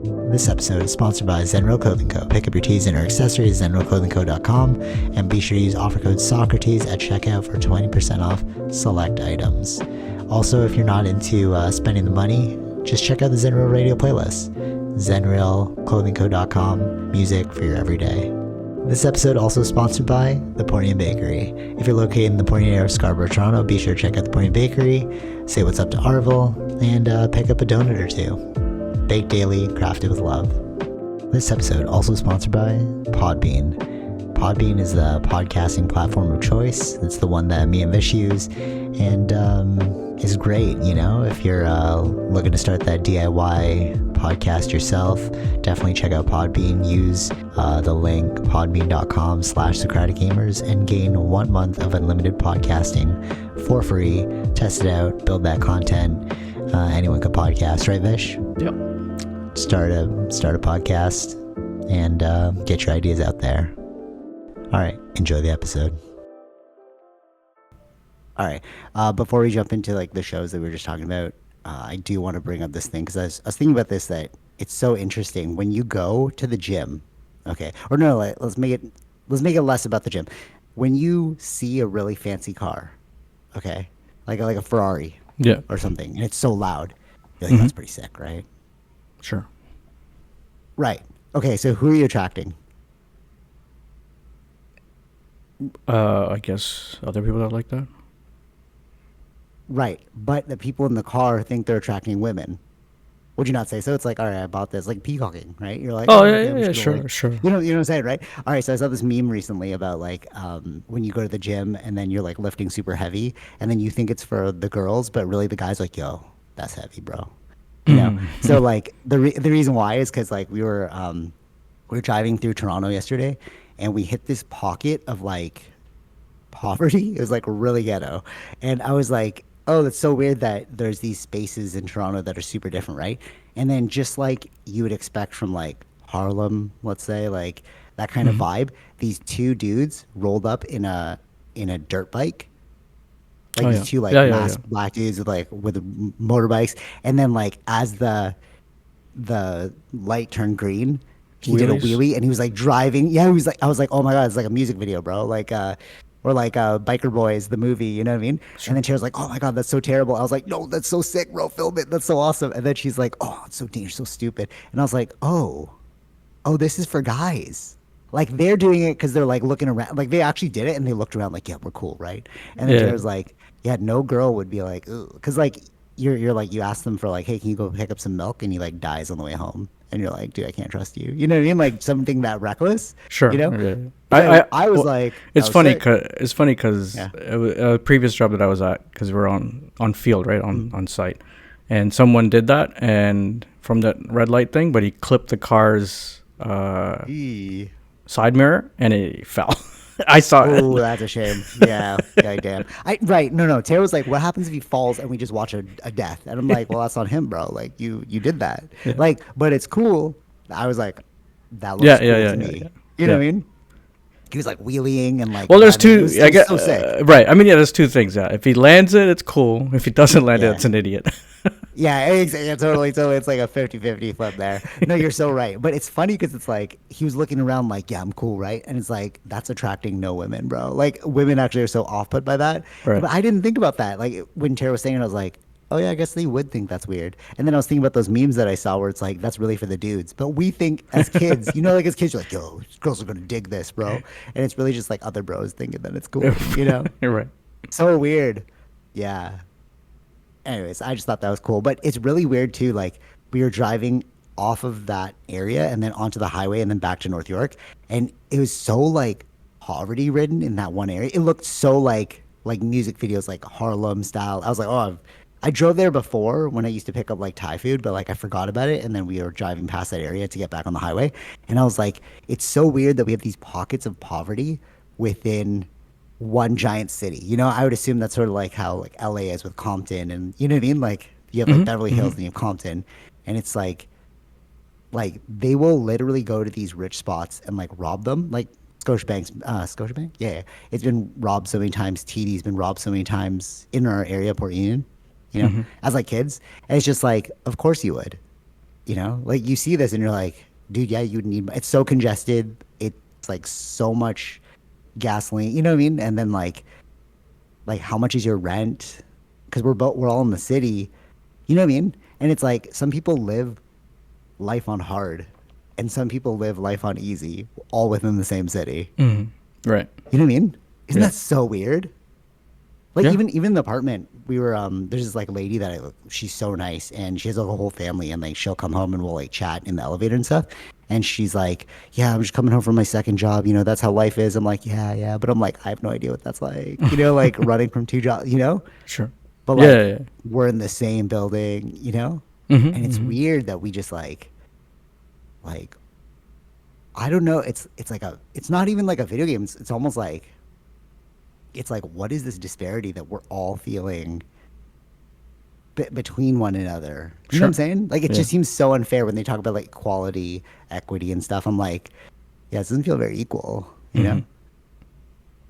This episode is sponsored by Zenro Clothing Co. Pick up your tees and or accessories at zenroclothingco.com and be sure to use offer code SOCRATES at checkout for 20% off select items. Also, if you're not into spending the money, just check out the Zenro radio playlist. zenroclothingco.com, music for your everyday. This episode also sponsored by The Portian Bakery. If you're located in the Portian area of Scarborough, Toronto, be sure to check out The Portian Bakery, say what's up to Arville, and pick up a donut or two. Baked daily, crafted with love. This episode also sponsored by Podbean. Podbean is the podcasting platform of choice. It's the one that me and Vish use, and is great. You know, if you're looking to start that DIY podcast yourself, definitely check out Podbean. Use the link podbean.com/SocraticGamers and gain 1 month of unlimited podcasting for free. Test it out, build that content. Anyone could podcast, right, Vish? Yep. Start a podcast and get your ideas out there. All right, enjoy the episode. All right, before we jump into like the shows that we were just talking about, I do want to bring up this thing because I was thinking about this, that it's so interesting when you go to the gym. Okay, or no, let's make it less about the gym. When you see a really fancy car, okay, like a Ferrari, Yeah. or something, and it's so loud, you're like, that's pretty sick, right? Sure. Right. Okay, so who are you attracting? I guess other people that like that. Right, but the people in the car think they're attracting women. Would you not say so? It's like, all right, I bought this, like peacocking, right? You're like, Yeah, I'm just gonna, sure. You know what I'm saying, right? All right, so I saw this meme recently about like when you go to the gym and then you're like lifting super heavy, and then you think it's for the girls, but really the guy's like, yo, that's heavy, bro. You know? So like the reason why is because like we were driving through Toronto yesterday, and we hit this pocket of like poverty. It was like really ghetto, and I was like, oh, that's so weird that there's these spaces in Toronto that are super different, right? And then just like you would expect from like Harlem, let's say, like that kind of vibe, these two dudes rolled up in a dirt bike. Like these two like masked black dudes with motorbikes, and then like as the light turned green, he did a wheelie and he was like driving. Yeah, he was like, I was like, oh my god, it's like a music video, bro. Like or like Biker Boys, the movie, you know what I mean? Sure. And then Tara's like, oh my god, that's so terrible. I was like, no, that's so sick, bro. Film it. That's so awesome. And then she's like, oh, it's so dangerous, so stupid. And I was like, oh, this is for guys. Like they're doing it because they're like looking around. Like they actually did it and they looked around like, yeah, we're cool, right? And then Tara's like, yeah, no girl would be like, ooh, because like you're like, you ask them for like, hey, can you go pick up some milk? And he like dies on the way home. And you're like, dude, I can't trust you. You know what I mean? Like something that reckless. Sure. You know? Yeah. I was like, it's funny because it was a previous job that I was at, because we're on field, right, on site, and someone did that, and from that red light thing, but he clipped the car's side mirror and it fell. I saw it. Oh, that's a shame. Yeah, goddamn. Right. No. Tara was like, what happens if he falls and we just watch a death? And I'm like, well, that's on him, bro. Like, you did that. Yeah. Like, but it's cool. I was like, that looks cool to me. Yeah. You know what I mean? He was like wheeling and like. Well, there's two. I guess so sick. Right. I mean, yeah, there's two things. Yeah. If he lands it, it's cool. If he doesn't land it, it's an idiot. Yeah, totally. It's like a 50-50 flip there. No, you're so right. But it's funny because it's like he was looking around like, yeah, I'm cool, right? And it's like, that's attracting no women, bro. Like women actually are so off put by that. Right. But I didn't think about that. Like when Tara was saying it, I was like, oh yeah, I guess they would think that's weird. And then I was thinking about those memes that I saw where it's like, that's really for the dudes. But we think as kids, you know, like as kids, you're like, yo, girls are going to dig this, bro. And it's really just like other bros thinking that it's cool, you know? You're right. So weird. Yeah. Anyways, I just thought that was cool. But it's really weird too. Like we were driving off of that area and then onto the highway and then back to North York. And it was so like poverty ridden in that one area. It looked so like music videos, like Harlem style. I was like, oh, I drove there before when I used to pick up like Thai food, but like I forgot about it. And then we were driving past that area to get back on the highway. And I was like, it's so weird that we have these pockets of poverty within one giant city. You know, I would assume that's sort of like how like LA is with Compton, and you know what I mean? Like you have like Beverly Hills and you have Compton, and it's like they will literally go to these rich spots and like rob them. Like Scotiabank? Yeah. It's been robbed so many times. TD's been robbed so many times in our area, Port Union, you know, as like kids. And it's just like, of course you would. Like you see this and you're like, dude, yeah, you need. It's so congested. It's like so much gasoline. You know what I mean? And then like how much is your rent? Because we're all in the city. You know what I mean? And it's like some people live life on hard, and some people live life on easy, all within the same city. Right. You know what I mean? Isn't Yeah. that so weird? Like Yeah. even the apartment, we were there's this like lady that she's so nice and she has like a whole family and like she'll come home and we'll like chat in the elevator and stuff. And she's like, "Yeah, I'm just coming home from my second job. That's how life is." I'm like, "Yeah, yeah," but I'm like, I have no idea what that's like. Like running from two jobs. Sure. But Yeah. like Yeah. we're in the same building. And it's Mm-hmm. weird that we just like I don't know. It's like it's not even like a video game. It's almost like what is this disparity that we're all feeling between one another? You know what I'm Sure. saying? Like it Yeah. just seems so unfair when they talk about like equality, equity, and stuff. I'm like, yeah, it doesn't feel very equal. Mm-hmm.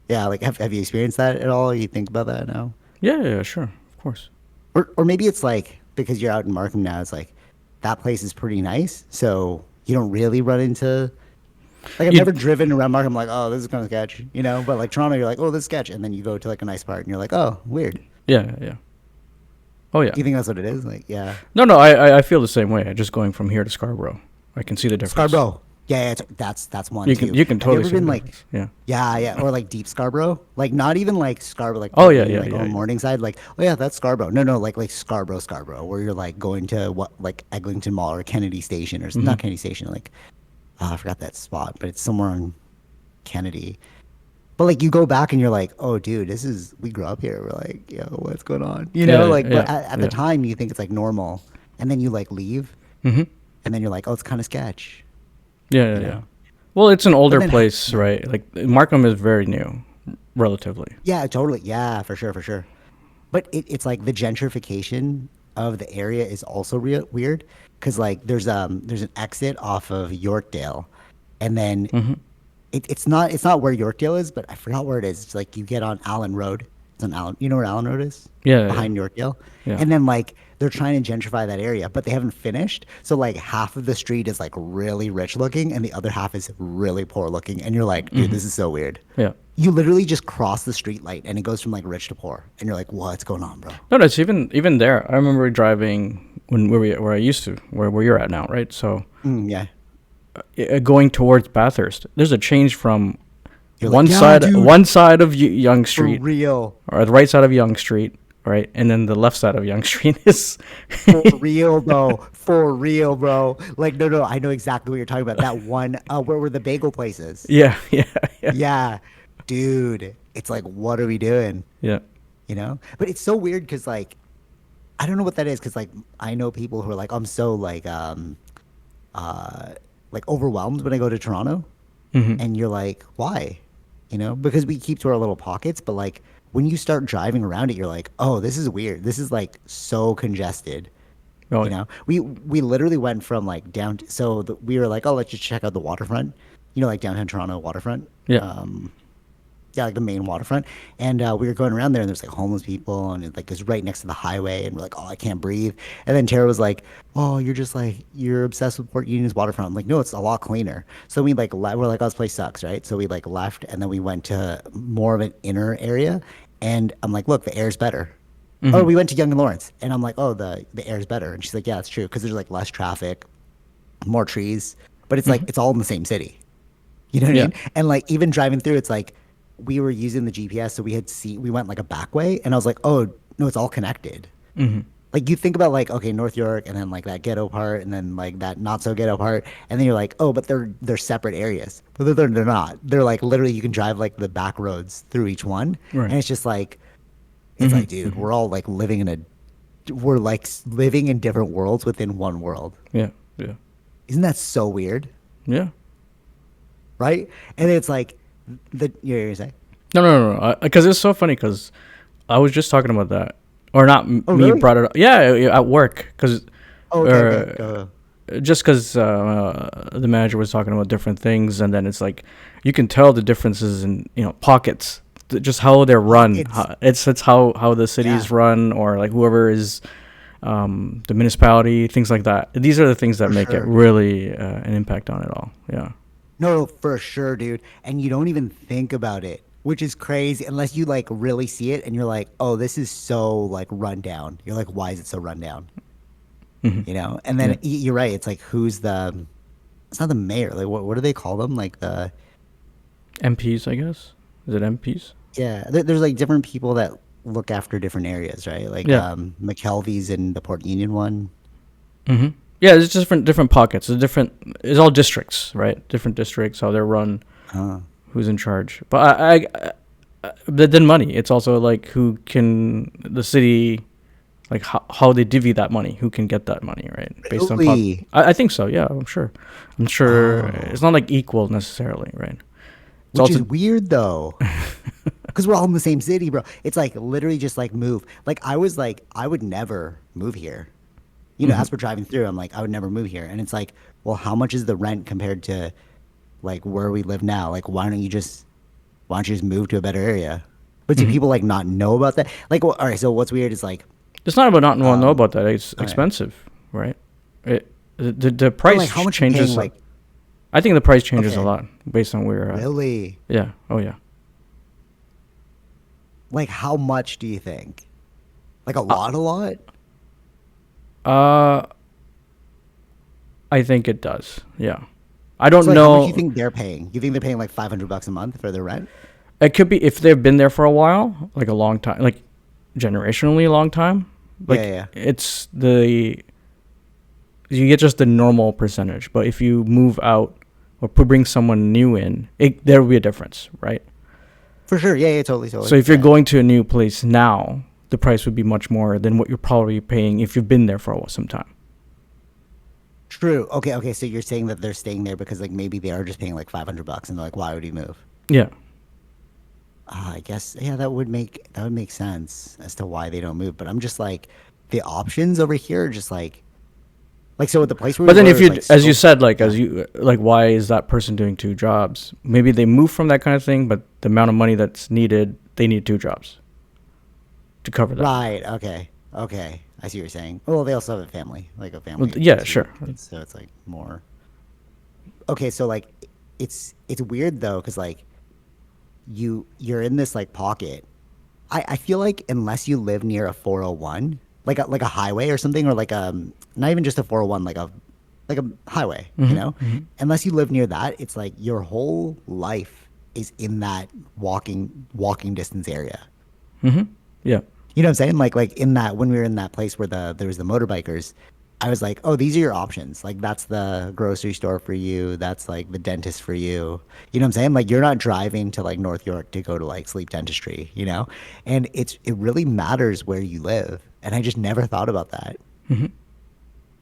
Yeah. Like have you experienced that at all? You think about that now? Yeah. Yeah. Sure. Of course. Or maybe it's like because you're out in Markham now, it's like that place is pretty nice, so you don't really run into. Like I've You. never driven around Markham like, oh, this is kind of sketch, But like Toronto, you're like, oh, this is sketch, and then you go to like a nice part, and you're like, oh, weird. Yeah. Yeah. Oh yeah. Do you think that's what it is? Like, yeah, No. No. I feel the same way. Just going from here to Scarborough, I can see the difference. Scarborough. Yeah, yeah, that's one You can. too. You can Have you totally ever see the been like, difference. Yeah. yeah, yeah, or like deep Scarborough? Like not even like Scarborough, like Oh yeah. Portland, Yeah. like Yeah. on Yeah. Morningside, like, oh yeah, that's Scarborough. No, no, like Scarborough, where you're like going to what like Eglinton Mall or Kennedy Station or Mm-hmm. not Kennedy Station, like I forgot that spot, but it's somewhere on Kennedy. But like you go back and you're like, oh, dude, we grew up here. We're like, yo, what's going on? Yeah. Like, but Yeah. at the Yeah. time you think it's like normal, and then you like leave, Mm-hmm. and then you're like, oh, it's kind of sketch, Yeah. Yeah. you Yeah. know? Well, it's an But older then, place, right? Like Markham is very new, relatively. yeah, totally, yeah, for sure, for sure. But it's like the gentrification of the area is also weird because like there's an exit off of Yorkdale, and then Mm-hmm. it's not where Yorkdale is, but I forgot where it is. It's like you get on Allen Road. It's on Allen. You know where Allen Road is? Yeah. Yeah. Behind Yorkdale. Yeah. And then like they're trying to gentrify that area, but they haven't finished. So like half of the street is like really rich looking, and the other half is really poor looking. And you're like, dude, this is so weird. Yeah. You literally just cross the street light, and it goes from like rich to poor, and you're like, what's going on, bro? No, that's even there. I remember driving where I used to where you're at now, right? So Yeah. going towards Bathurst, there's a change from You're one like, yeah, side dude, one side of Young for Street real. or the right side of Young Street, right, and then the left side of Young Street is For real though, for real, bro. Like, no, no, I know exactly what you're talking about. That one, where were the bagel places? yeah, yeah, yeah, Yeah, dude. It's like, what are we doing? yeah. But it's so weird because like, I don't know what that is because like I know people who are like, I'm so like overwhelmed when I go to Toronto, Mm-hmm. and you're like, why? Because we keep to our little pockets, but like when you start driving around it, you're like, oh, this is weird. This is like so congested. Oh, We literally went from like down. So we were like, oh, let's just check out the waterfront. Like downtown Toronto waterfront. yeah. Yeah, like the main waterfront. And we were going around there, and there's like homeless people, and it like is right next to the highway. And we're like, oh, I can't breathe. And then Tara was like, oh, you're obsessed with Port Union's waterfront. I'm like, no, it's a lot cleaner. So we like we're like, oh, this place sucks, right? So we like left, and then we went to more of an inner area. And I'm like, look, the air's better. Oh, we went to Yonge and Lawrence, and I'm like, oh, the air's better. And she's like, yeah, it's true because there's like less traffic, more trees, but it's like it's all in the same city. You know what I Yeah. mean? And like even driving through, it's like we were using the GPS, so we went like a back way, and I was like, oh no, it's all connected. Mm-hmm. Like you think about like okay, North York, and then like that ghetto part, and then like that not so ghetto part, and then you're like, oh, but they're separate areas, but they're not. They're like literally you can drive like the back roads through each one, Right. and it's just like it's like dude, we're all like we're like living in different worlds within one world. Yeah. Yeah. Isn't that so weird? Yeah. Right? And it's like you're gonna say. No. Because it's so funny because I was just talking about that, or not Oh, me really? brought it up. Yeah, yeah, at work because Oh, okay, okay. just because the manager was talking about different things, and then it's like you can tell the differences in pockets, just how they're run. Pockets. It's how the cities Yeah. run, or like whoever is the municipality, things like that. These are the things that For make it sure. really an impact on it all. Yeah. No, for sure, dude. And you don't even think about it, which is crazy unless you like really see it and you're like, oh, this is so like run down. You're like, why is it so run down? Hmm. You know? And then Yeah. you're right. It's like, who's the, it's not the mayor. Like, what do they call them? Like the, MPs, I guess. Is it MPs? yeah, there's like different people that look after different areas, right? Like, Yeah. McKelvey's in the Port Union one. Hmm. Yeah, it's just different pockets. It's different. It's all districts, right? Different districts, how they're run, Uh, who's in charge. But but then money. It's also like who can the city, like how they divvy that money, who can get that money, right? Based on really? I think so. Yeah, I'm sure. I'm sure Oh, it's not like equal necessarily, right? It's which is also. weird though. Because we're all in the same city, bro. It's like literally just like move. Like I was like, I would never move here. You know, Hmm. as we're driving through, I'm like, I would never move here. And it's like, well, how much is the rent compared to like where we live now? Like, why don't you just move to a better area? But do Hmm. people like not know about that? Like, well, all right. So what's weird is like, It's not about not know um, about that. It's okay, expensive, right? The but price like, how much you paying? changes. Like, I think the price changes a okay, lot based on where you're at. really? Yeah. Oh yeah. Like, how much do you think? Like Uh, a lot? uh, I think it does. Yeah. I So don't like, how much do you know. think they're paying? You think they're paying like $500 a month for their rent? It could be if they've been there for a while, like a long time, like generationally long time. Yeah, Like yeah. it's the you get just the normal percentage. But if you move out or bring someone new in, there will be a difference, right? For sure. Yeah, yeah, totally, So totally. if you're Yeah. going to a new place now, the price would be much more than what you're probably paying if you've been there for some time. True. Okay, okay. So you're saying that they're staying there because like maybe they are just paying like $500 and they're like, why would he move? Yeah. I guess yeah, that would make sense as to why they don't move. But I'm just like the options over here are just like so at the place where But we then were if is you, like as you so said, like yeah. why is that person doing two jobs? Maybe they move from that kind of thing, but the amount of money that's needed, they need two jobs to cover that. Right. Okay. Okay. I see what you're saying. Well, they also have a family, like a Well, family of yeah, two sure. kids, so it's like more. Okay, so like it's weird though, because like you're in this like pocket. I feel like unless you live near a 401, like a highway or something, or like not even just a 401, like a highway, you Hmm. know? Hmm. Unless you live near that, it's like your whole life is in that walking distance area. Hmm. Yeah. You know what I'm saying? Like in that when we were in that place where there was the motorbikers, I was like, oh, these are your options. Like that's the grocery store for you. That's like the dentist for you. You know what I'm saying? Like you're not driving to like North York to go to like sleep dentistry, you know? And it really matters where you live. And I just never thought about that. Hmm.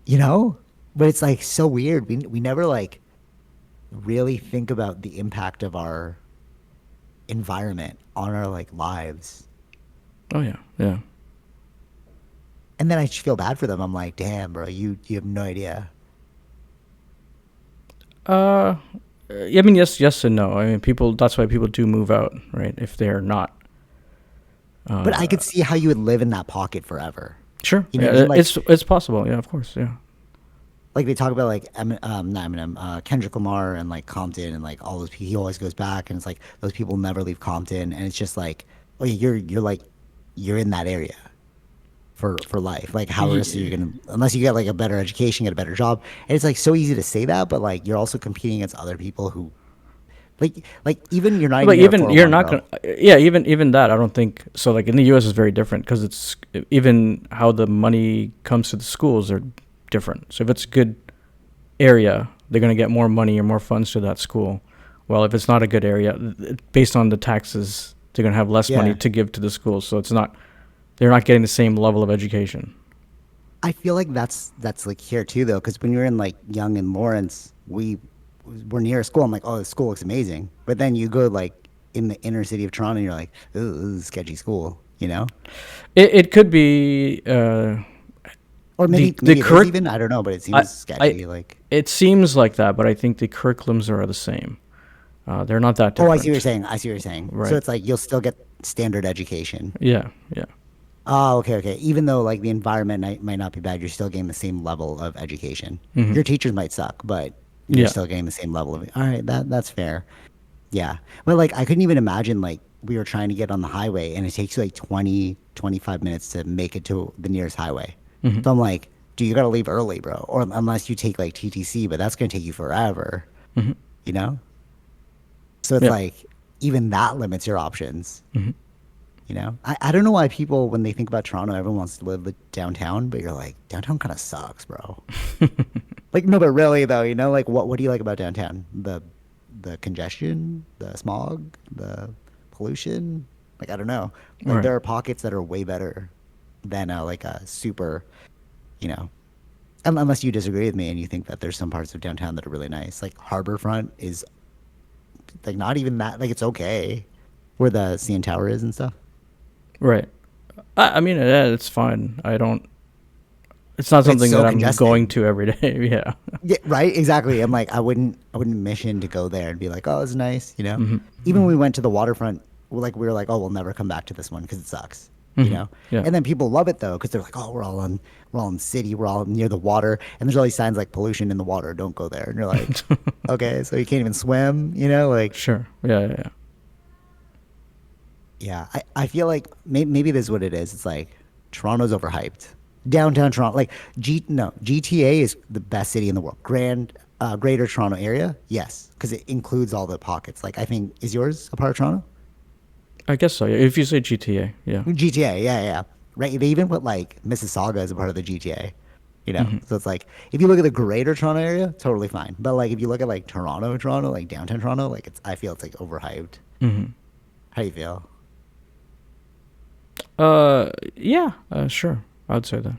You know? But it's like so weird. We never like really think about the impact of our environment on our like lives. Oh yeah. Yeah. And then I just feel bad for them. I'm like, damn, bro, you have no idea. Uh, I mean, yes and no. I mean, people. That's why people do move out, right? If they're not. But I Uh, could see how you would live in that pocket forever. sure. You know what I Yeah, mean? Like it's possible. Yeah, of course. Yeah. like they talk about like not Eminem, Kendrick Lamar and like Compton and like all those people. He always goes back and it's like those people never leave Compton and it's just like, oh yeah, you're like you're in that area for life. Like how else are you Ye- gonna unless you get like a better education, get a better job. And it's like so easy to say that, but like you're also competing against other people who like even you're not even But near a even you're 401, not bro. gonna. Yeah, even that I don't think so. Like in the U.S. is very different because it's even how the money comes to the schools are different. So if it's a good area, they're gonna get more money or more funds to that school. Well, if it's not a good area, based on the taxes, they're gonna have less money Yeah. to give to the schools. So it's not. They're not getting the same level of education. I feel like that's like here too though, because when you're in like Young and Lawrence, we were near a school. I'm like, oh, this school looks amazing. But then you go like in the inner city of Toronto, and you're like, ooh, this is a sketchy school, you know? It could be Or maybe the maybe it is curric. even. I don't know, but it I seems I. sketchy. Like, It seems like that, but I think the curriculums are the same. They're not that oh, I see what you're different, saying. I see what you're saying. So right? it's like you'll still get standard education. Yeah, yeah. Oh, okay, okay. Even though like the environment might not be bad, you're still getting the same level of education. Hmm. Your teachers might suck, but you're Yeah. still getting the same level of. All right, that's fair. Yeah. But like I couldn't even imagine like we were trying to get on the highway and it takes you like 20, 25 minutes to make it to the nearest highway. Hmm. So I'm like, dude, you got to leave early, bro. Or unless you take like TTC, but that's going to take you forever, Hmm. you know? So it's Yeah. like even that limits your options, Hmm. you know? I don't know why people, when they think about Toronto, everyone wants to live downtown, but you're like, downtown kind of sucks, bro. Like, no, but really though, you know, like what do you like about downtown? The congestion, the smog, the pollution. Like I don't know. Like Right. there are pockets that are way better than like a super, you know. Unless you disagree with me and you think that there's some parts of downtown that are really nice. Like Harborfront is like not even that. Like it's okay, where the CN Tower is and stuff. Right. I mean, yeah, it's fine. I don't. It's not But it's something that so I'm going congested. to every day. Yeah. Yeah, right. Exactly. I'm like, I wouldn't mission to go there and be like, oh, it's nice, you know. Hmm. Even Hmm. when we went to the waterfront, we were like, oh, we'll never come back to this one because it sucks, you Hmm. know. Yeah. And then people love it though because they're like, oh, we're all in the city, we're all near the water, and there's all these signs like pollution in the water, don't go there, and you're like, okay, so you can't even swim, you know, like, Sure. Yeah. Yeah. Yeah. yeah. I feel like maybe this is what it is. It's like Toronto's overhyped. Downtown Toronto, like GTA is the best city in the world. Greater Toronto area, yes, because it includes all the pockets. Like I think is yours a part of Toronto? I guess so. Yeah. If you say GTA, yeah. GTA, yeah, yeah, right. They even put like Mississauga as a part of the GTA. You know, Hmm. so it's like if you look at the Greater Toronto area, totally fine. But like if you look at like Toronto, like downtown Toronto, like I feel it's like overhyped. Hmm. How do you feel? Yeah. Sure. I'd say that.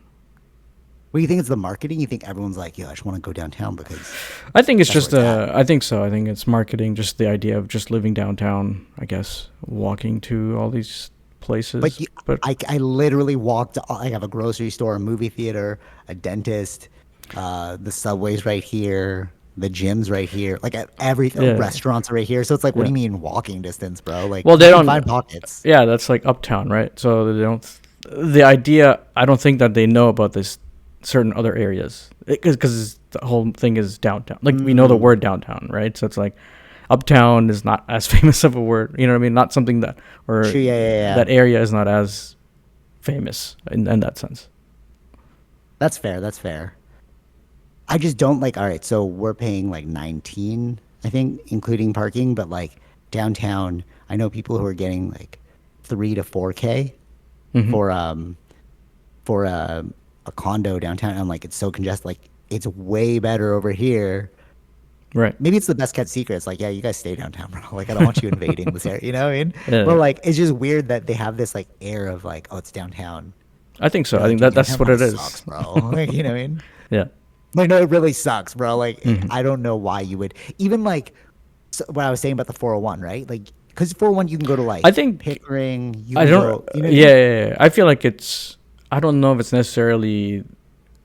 What do you think it's the marketing? You think everyone's like, yo, I just want to go downtown because I think it's that's where just. it's at. I think so. I think it's marketing. Just the idea of just living downtown. I guess walking to all these But places. you, But I literally walked. I have a grocery store, a movie theater, a dentist, the subway's right here, the gym's right here. Like at every yeah. restaurants are right here. So it's like, what do Yeah. you mean walking distance, bro? Like Well, you they can don't. find pockets. Yeah, that's like uptown, right? So they don't. The idea, I don't think that they know about this certain other areas because the whole thing is downtown. Like we know the Mm, word downtown, right? So it's like uptown is not as famous of a word. You know what I mean? Not something that or sure, yeah, yeah, yeah. that area is not as famous in that sense. That's fair. That's fair. I just don't like. All right, so we're paying like 19, I think, including parking, but like downtown, I know people who are getting like 3 to 4K Hmm. for a condo downtown. I'm like, it's so congested. Like, it's way better over here. Right. Maybe it's the best kept secret. It's like, yeah, you guys stay downtown, bro. Like, I don't want you invading this area. You know what I mean? But Yeah. like, it's just weird that they have this like air of like, oh, it's downtown. I think so. You're I like, think dude, that's downtown what kind it of is. sucks, bro. Like, you know what I mean? Yeah. Like, no, it really sucks, bro. Like, Hmm. I don't know why you would even like what I was saying about the 401, right? Like, because 401 you can go to I like think Pickering, you I can don't. go, you know what I Yeah, mean? yeah, yeah. I feel like it's. I don't know if it's necessarily.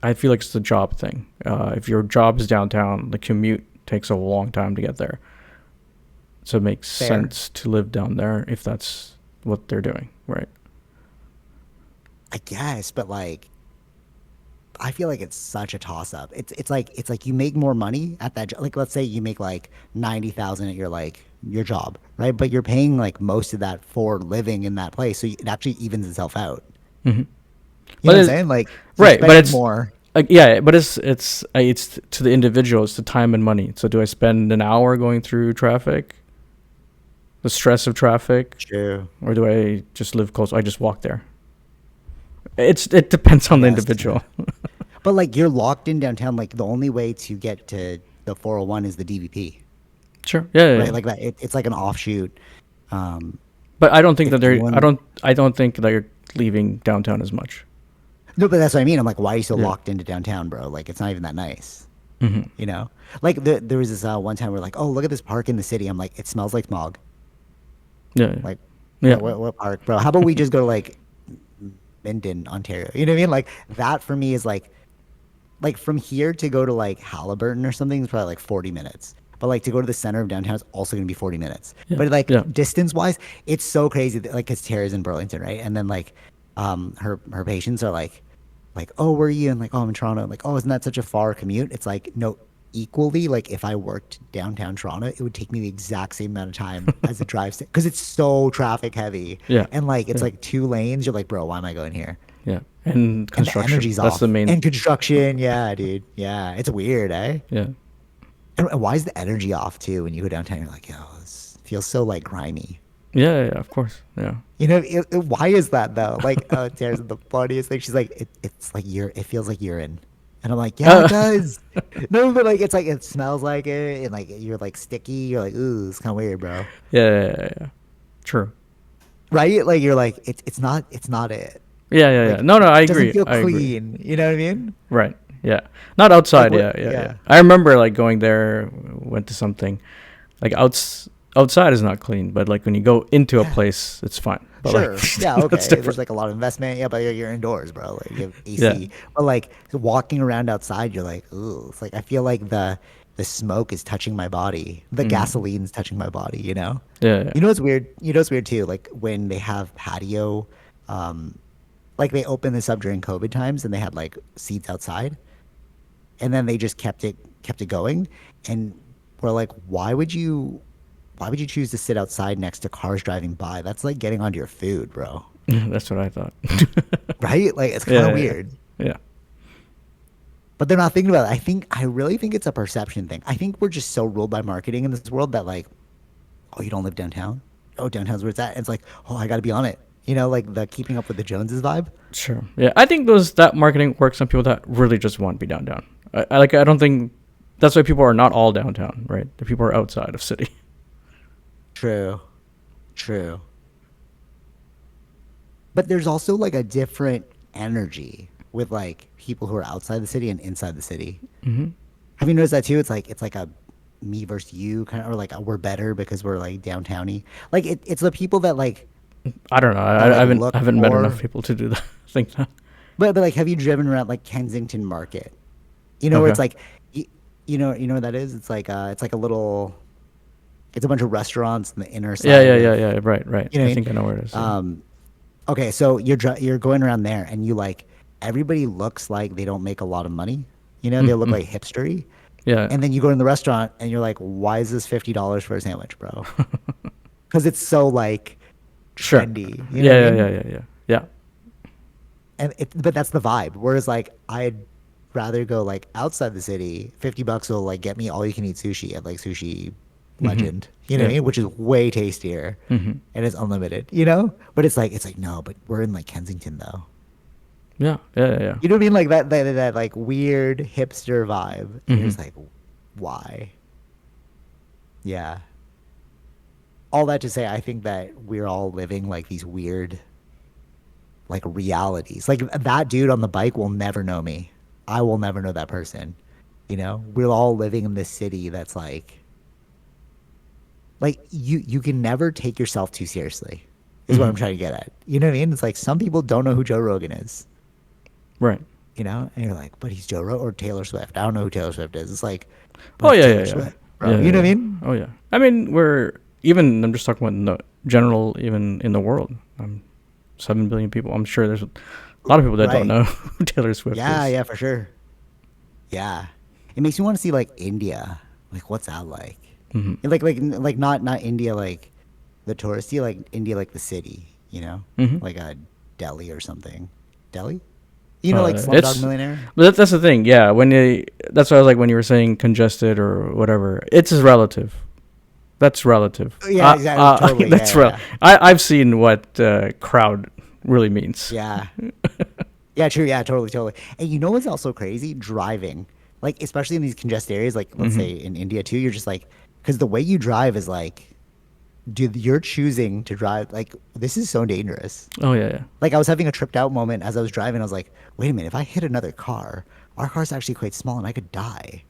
I feel like it's the job thing. If your job is downtown, the commute takes a long time to get there, so it makes Fair. sense to live down there if that's what they're doing, right? I guess, but like I feel like it's such a toss up. It's like you make more money at that job. Like let's say you make like 90,000 at your job, right? But you're paying like most of that for living in that place, so it actually evens itself out. Hmm. You know But what I'm it's saying? Like you're right. But spending it's more. yeah. But it's to the individual. It's the time and money. So do I spend an hour going through traffic, the stress of traffic, True. or do I just live close? I just walk there. It depends I on the guess. individual. But like you're locked in downtown. Like the only way to get to the 401 is the DVP, Sure. Yeah, yeah, right? yeah. Like that. It's like an offshoot. Um, But I don't think if that they're. anyone, I don't think that you're leaving downtown as much. no, but that's what I mean. I'm like, why are you so Yeah. locked into downtown, bro? Like it's not even that nice. Hmm. You know, like there was this one time we're like, oh, look at this park in the city. I'm like, it smells like smog. Yeah. Like, Yeah. what park, bro? How about we just go to like Minden, Ontario? You know what I mean? Like that for me is like from here to go to like Halliburton or something is probably like 40 minutes. But like to go to the center of downtown is also going to be 40 minutes. Yeah. But like Yeah. distance wise, it's so crazy that like, cause Tara's in Burlington, right? And then like, her patients are like, oh, where are you? And like, oh, I'm in Toronto. I'm like, oh, isn't that such a far commute? It's like, no, equally, like if I worked downtown Toronto, it would take me the exact same amount of time as the drive because it's so traffic heavy. Yeah. And like it's Yeah. like 2 lanes. You're like, bro, why am I going here? Yeah. And And the construction. energy's That's the off. main. And construction, yeah, dude. Yeah. It's weird, eh? Yeah. And why is the energy off too when you go downtown? You're like, yo, this feels so like grimy. Yeah. Yeah. Of course. Yeah. You know, why is that though? Like, Tara's the funniest thing. She's like, it's like it feels like urine. And I'm like, yeah, it does. No, but like, it's like, it smells like it. And like, you're like sticky. You're like, ooh, it's kind of weird, bro. Yeah. Yeah. Yeah. Yeah. True. Right? Like, you're like, it's not it. Yeah. Yeah. Yeah. Like, No. No. I it doesn't agree. feel I agree. clean. You know what I mean? Right. Yeah. Not Like, outside. what? Yeah. Yeah. Yeah. Yeah. I remember like going there, went to something, like outside is not clean, but like when you go into a Yeah. place, it's fine. But Sure. like, Yeah. Okay. that's different. There's like a lot of investment. Yeah, but you're indoors, bro. Like you have Yeah. AC. But like walking around outside, you're like, ooh. It's like I feel like the smoke is touching my body. The gasoline's touching my body. You know. Yeah. Yeah. You know what's weird? You know what's weird too? Like when they have patio, like they opened this up during COVID times, and they had like seats outside, and then they just kept it going, and we're like, why would you choose to sit outside next to cars driving by? That's like getting onto your food, bro. That's what I thought. Right? Like it's kind Yeah. of Yeah. weird. Yeah. But they're not thinking about it. I really think it's a perception thing. I think we're just so ruled by marketing in this world that like, oh, you don't live downtown? Oh, downtown's where it's at. And it's like, oh, I got to be on it. You know, like the keeping up with the Joneses vibe. Sure. Yeah. I think that marketing works on people that really just want to be downtown. I don't think that's why people are not all downtown, right? The people are outside of city. True. True. But there's also like a different energy with like people who are outside the city and inside the city. Mm-hmm. Have you noticed that too? It's like a me versus you kind of, or like a we're better because we're like downtowny. Like it's the people that like I don't know. that I like haven't look I haven't met enough more. people to do that. Think that. But like, have you driven around like Kensington Market? You know where Okay. it's like, you know what that is? It's like a little, it's a bunch of restaurants in the inner Yeah. side Yeah. Yeah. of, Yeah. Right. Right. you know I what think I know where it is. I Yeah. mean? Okay, so you're going around there, and you like everybody looks like they don't make a lot of money. You know, they look Mm-hmm. like hipstery. Yeah. And then you go in the restaurant, and you're like, why is this $50 for a sandwich, bro? Because it's so like Sure. trendy. You know Yeah. what I Yeah. mean? Yeah. Yeah. Yeah. Yeah. But that's the vibe. Whereas like I'd rather go like outside the city. $50 will like get me all you can eat sushi at like Sushi Mm-hmm. Legend. You know what I Yeah. mean? Which is way tastier, Mm-hmm. and it's unlimited. You know? But it's like no, but we're in like Kensington though. Yeah. Yeah. Yeah. Yeah. You know what I mean? Like that like weird hipster vibe. And you're just Mm-hmm. like, why? Yeah. All that to say, I think that we're all living like these weird like realities. Like that dude on the bike will never know me. I will never know that person. You know? We're all living in this city that's like you can never take yourself too seriously. Is what I'm Mm-hmm. trying to get at. You know what I mean? It's like some people don't know who Joe Rogan is. Right. You know, and you're like, but he's Joe Rogan or Taylor Swift. I don't know who Taylor Swift is. It's like, Oh but it's yeah. Taylor Yeah. Yeah. Swift, bro. Yeah. You know Yeah. what I Yeah. mean? Oh yeah. I mean, we're even. I'm just talking about in the general, even in the world. 7 billion people. I'm sure there's a lot of people that don't Right. know who Taylor Swift Yeah, is. yeah, for sure. Yeah, it makes me want to see like India. Like, what's that like? Mm-hmm. Like not India like the touristy, like India like the city. You know, Mm-hmm. like a Delhi or something. Delhi. You know, like It's Slumdog Millionaire. but that's the thing. Yeah, that's why I was like when you were saying congested or whatever. It's relative. That's relative. Yeah, exactly. Totally. That's Yeah, real. yeah, I've seen what crowd really means. yeah. Yeah, true. Yeah, totally, totally. And you know what's also crazy? Driving. Like, especially in these congested areas, like, let's Mm-hmm. say in India too, you're just like, because the way you drive is like, dude, you're choosing to drive. Like, this is so dangerous. Oh yeah, yeah. Like, I was having a tripped out moment as I was driving. I was like, wait a minute, if I hit another car, our car's actually quite small and I could die.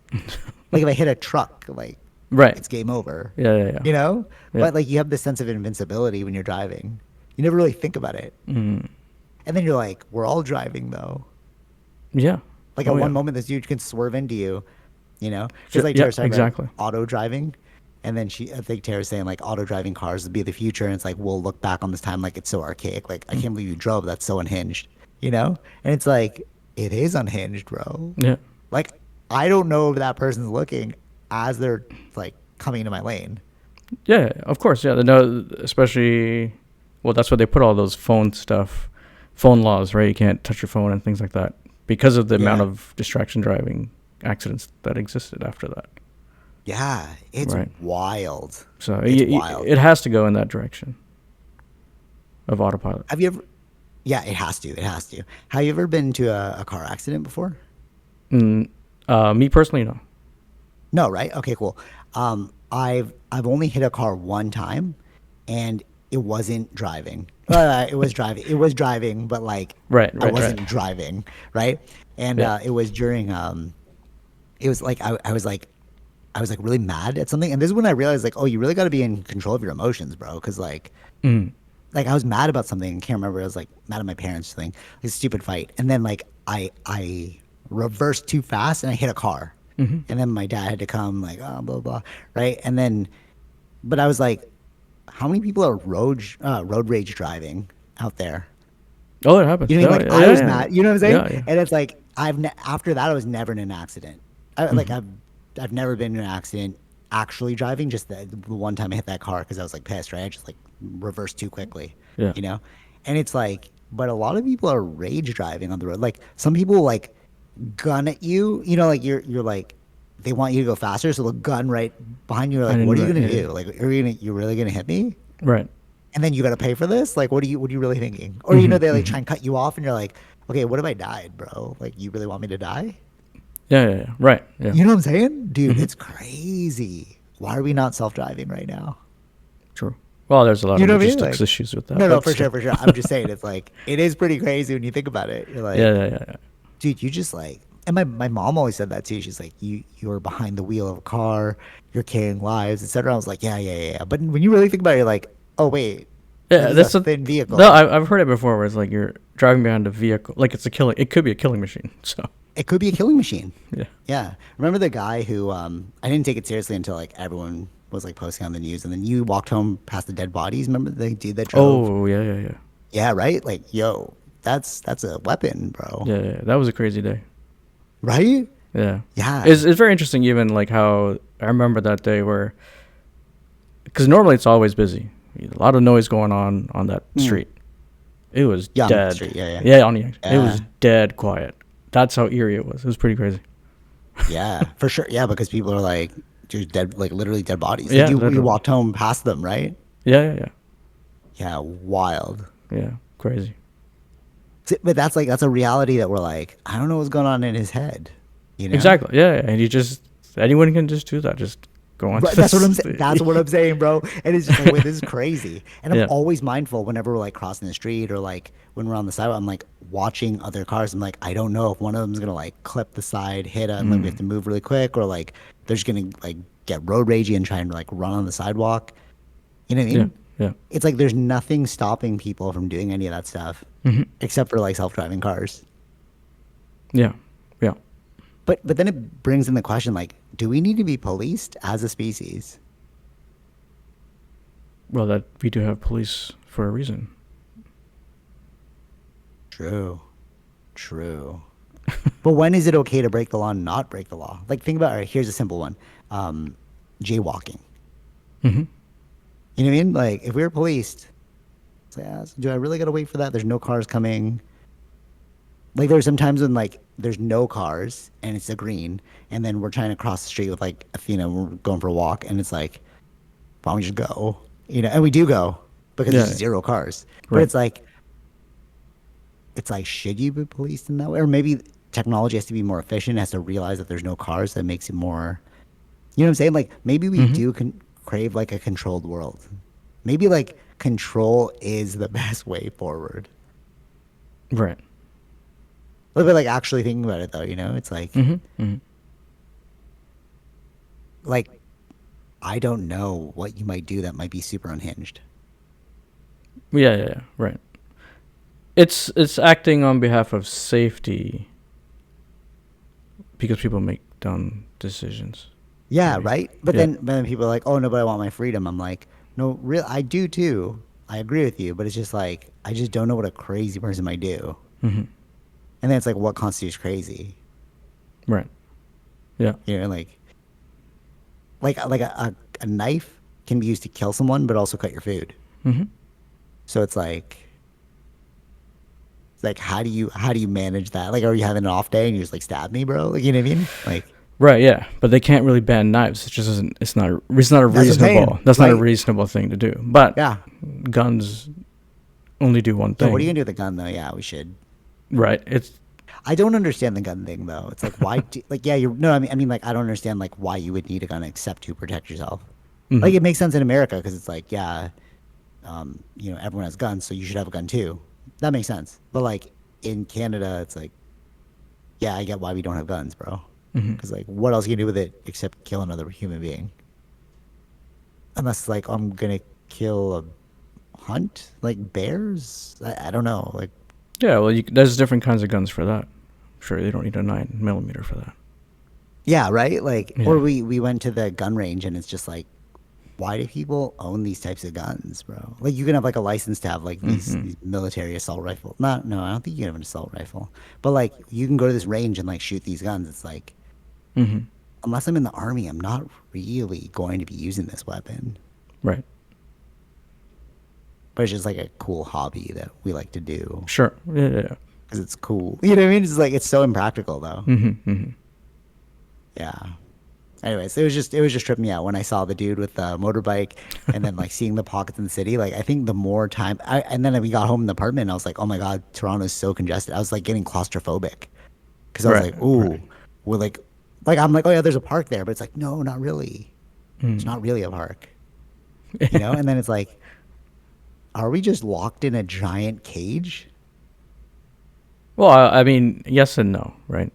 Like, if I hit a truck, like, Right. it's game over. Yeah, yeah, yeah. You know? Yeah. But, like, you have this sense of invincibility when you're driving. You never really think about it. Mm. And then you're like, we're all driving, though. Yeah. Like Oh, at yeah. one moment, this dude can swerve into you, you know? Because like Yeah, Jared said, right, exactly. auto driving, And then I think Tara's saying like auto driving cars will be the future, and it's like we'll look back on this time like it's so archaic. Like I Mm. can't believe you drove. That's so unhinged, you know? And it's like it is unhinged, bro. Yeah. Like I don't know if that person's looking as they're like coming into my lane. Yeah, of course. Yeah, no, especially, well, that's why they put all those phone laws, right? You can't touch your phone and things like that because of the amount Yeah. of distraction driving accidents that existed after that, Yeah, it's right? wild. So It's wild. it has to go in that direction of autopilot. Have you ever? Yeah, it has to. It has to. Have you ever been to a car accident before? Mm, me personally, no. No, right? Okay, cool. I've only hit a car one time, and it wasn't driving. It was driving. It was driving, but like Right, I right, right. wasn't driving, right? And Yeah. it was during it was like I was like really mad at something, and this is when I realized like, oh, you really got to be in control of your emotions, bro. Because Mm. like I was mad about something. Can't remember. I was like mad at my parents thing, like a stupid fight, and then like I reversed too fast and I hit a car, Hmm. and then my dad had to come like oh blah blah, right? And then, but I was like, how many people are road rage driving out there? Oh, it happens. You know what I Yeah, mean? Like yeah, I yeah, was yeah, mad. You know what I'm saying? yeah, yeah. And it's like after that I was never in an accident. Hmm. I've never been in an accident actually driving. Just the one time I hit that car because I was like pissed. Right? I just like reversed too quickly. Yeah. You know? And it's like, but a lot of people are rage driving on the road. Like some people like gun at you. You know, like you're like they want you to go faster, so they'll gun right behind you. Like, And what are you right, gonna yeah, yeah. do? Like, you really gonna hit me? Right. And then you got to pay for this? Like, what are you really thinking? Or, Hmm. they like Hmm. try and cut you off and you're like, okay, what if I died, bro? Like, you really want me to die? Yeah, yeah, yeah. Right. Yeah. You know what I'm saying? Dude, Hmm. it's crazy. Why are we not self-driving right now? True. Well, there's a lot You of know what I mean? logistics Like, issues with that, no, but for still. sure, for sure. I'm just saying, it's like, it is pretty crazy when you think about it. You're Yeah, like, yeah, yeah, yeah. dude, you just like, and my mom always said that too. She's like, you're behind the wheel of a car, you're carrying lives, etc. I was like, yeah. But when you really think about it, you're like, oh, wait, this Yeah, is a that's a thin no. vehicle. I've heard it before, where it's like you're driving behind a vehicle, like it's a killing. It could be a killing machine. So It could be a killing machine. yeah. Yeah. Remember the guy who I didn't take it seriously until like everyone was like posting on the news and then you walked home past the dead bodies. Remember the dude that drove? Oh yeah, yeah, yeah, Yeah, right? Like, yo, that's a weapon, bro. yeah, yeah. That was a crazy day. Right? Yeah, Yeah. it's very interesting. Even like how I remember that day where, because normally it's always busy, a lot of noise going on that Mm. street. It was Yeah, on the dead. street. Yeah, Yeah, on the it yeah. was dead quiet. That's how eerie it was. It was pretty crazy. Yeah, for sure. Yeah, because people are like just dead like literally dead bodies. Like Yeah, you literally. walked home past them, right? Yeah, yeah, yeah, Yeah, wild. yeah. Crazy. But that's a reality that we're like, I don't know what's going on in his head, you know? Exactly. Yeah, yeah. And you just anyone can just do that. Just go on Right, to that's what this. I'm saying. That's what I'm saying, bro. And it's just like, wait, this is crazy. And I'm Yeah. always mindful whenever we're like crossing the street or like when we're on the sidewalk. I'm like watching other cars. I'm like, I don't know if one of them's gonna like clip the side, hit it, and like we have Mm. to move really quick, or like they're just gonna like get road ragey and try and like run on the sidewalk. You know what I Yeah. mean? Yeah. It's like there's nothing stopping people from doing any of that stuff, Hmm. except for like self-driving cars. Yeah. Yeah. But then it brings in the question like, do we need to be policed as a species? Well, that we do have police for a reason. True. True. But when is it okay to break the law and not break the law? Like, think about, all right, here's a simple one. Jaywalking. Hmm. You know what I mean? Like, if we were policed, it's like, so do I really got to wait for that? There's no cars coming. Like, there's some times when, like, there's no cars and it's a green, and then we're trying to cross the street with, like, Athena, we're going for a walk, and it's like, why don't we just go? You know, and we do go because Yeah. there's zero cars. But Right. it's like, should you be policed in that way? Or maybe technology has to be more efficient, has to realize that there's no cars that makes it more, you know what I'm saying? Like maybe we Hmm. do crave like a controlled world. Maybe like control is the best way forward. Right. A little bit like actually thinking about it though, it's Hmm. Hmm. like, I don't know what you might do that might be super unhinged. Yeah. Yeah. Yeah. Right. It's acting on behalf of safety because people make dumb decisions. Yeah, Maybe. right. But Yeah. then people are like, "Oh no, but I want my freedom." I'm like, "No, real, I do too. I agree with you, but it's just like I just don't know what a crazy person might do." Hmm. And then it's like, what constitutes crazy? Right. Yeah. You know, like a knife can be used to kill someone, but also cut your food. Hmm. So it's like how do you manage that? Like, are you having an off day and you just like stab me, bro? Like, you know what I mean? Like, Right. Yeah. But they can't really ban knives. It just isn't. It's not. It's not a that's what I'm saying, reasonable. That's not a right? reasonable thing to do. But Yeah. guns only do one Yeah. What are you thing. gonna do with a gun though? Yeah, we should. Right. It's. I don't understand the gun thing though. It's like why do, like yeah, you're no, I mean like I don't understand like why you would need a gun except to protect yourself. Hmm. Like it makes sense in America because it's like yeah, everyone has guns, so you should have a gun too. That makes sense. But like in Canada, it's like yeah, I get why we don't have guns, bro. Hmm. Because like what else can you do with it except kill another human being? Unless like I'm gonna kill a hunt like bears. I don't know. Like Yeah. Well, there's different kinds of guns for that. Sure, you don't need a 9 millimeter for that. yeah, right. Like or Yeah. we went to the gun range and it's just like why do people own these types of guns, bro? Like you can have like a license to have like Hmm. these military assault rifle. Not no, I don't think you can have an assault rifle. But like you can go to this range and like shoot these guns. It's like Hmm. unless I'm in the army, I'm not really going to be using this weapon. Right. But it's just like a cool hobby that we like to do Sure. Yeah. Yeah. because it's cool. You know what I mean? It's like it's so impractical though. Hmm. Hmm. Yeah. Anyways, it was just tripping me out when I saw the dude with the motorbike and then like seeing the pockets in the city. Like I think the more time and then we got home in the apartment and I was like, oh my God, Toronto's so congested. I was like getting claustrophobic because I was Right. like, ooh, Right. we're like I'm like, oh yeah, there's a park there, but it's like, no, not really. It's Mm. not really a park, you know? And then it's like, are we just locked in a giant cage? Well, I mean, yes and no, right?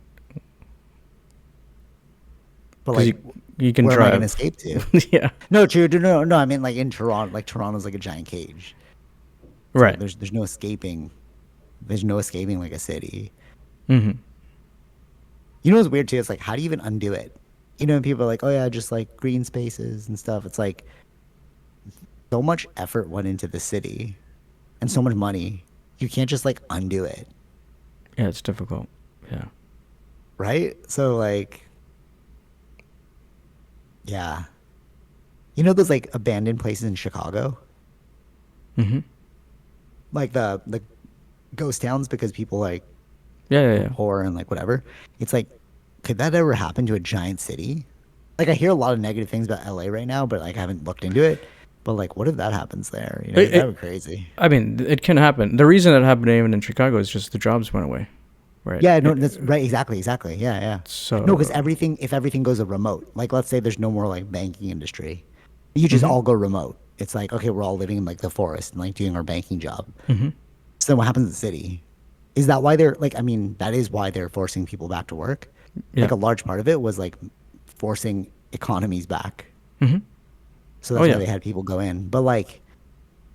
But Because like, you can where am I gonna drive. escape to? Yeah. No, true. No, no. I mean, like in Toronto, like Toronto's like a giant cage. So Right. there's no escaping. There's no escaping like a city. Hmm. You know what's weird too? It's like how do you even undo it? You know, and people are like, oh yeah, just like green spaces and stuff. It's like so much effort went into the city and so much money. You can't just like undo it, Yeah, it's difficult. Yeah. right? So like, yeah. You know those like abandoned places in Chicago, Hmm. like the ghost towns because people like Yeah. Yeah. were Yeah. poor and like whatever. It's like, could that ever happen to a giant city? Like I hear a lot of negative things about LA right now, but like I haven't looked into it. But like, what if that happens there? You know, It, that would it, be crazy. I mean, it can happen. The reason it happened even in Chicago is just the jobs went away, right? Yeah, no, that's right. Exactly, exactly. Yeah, yeah. No, because So. if everything goes a remote, like let's say there's no more like banking industry, you just Hmm. all go remote. It's like okay, we're all living in like the forest and like doing our banking job. Hmm. So then what happens in the city? Is that why they're like? I mean, that is why they're forcing people back to work. Yeah. Like a large part of it was like forcing economies back. Hmm. So Oh that's why yeah. they had people go in. But like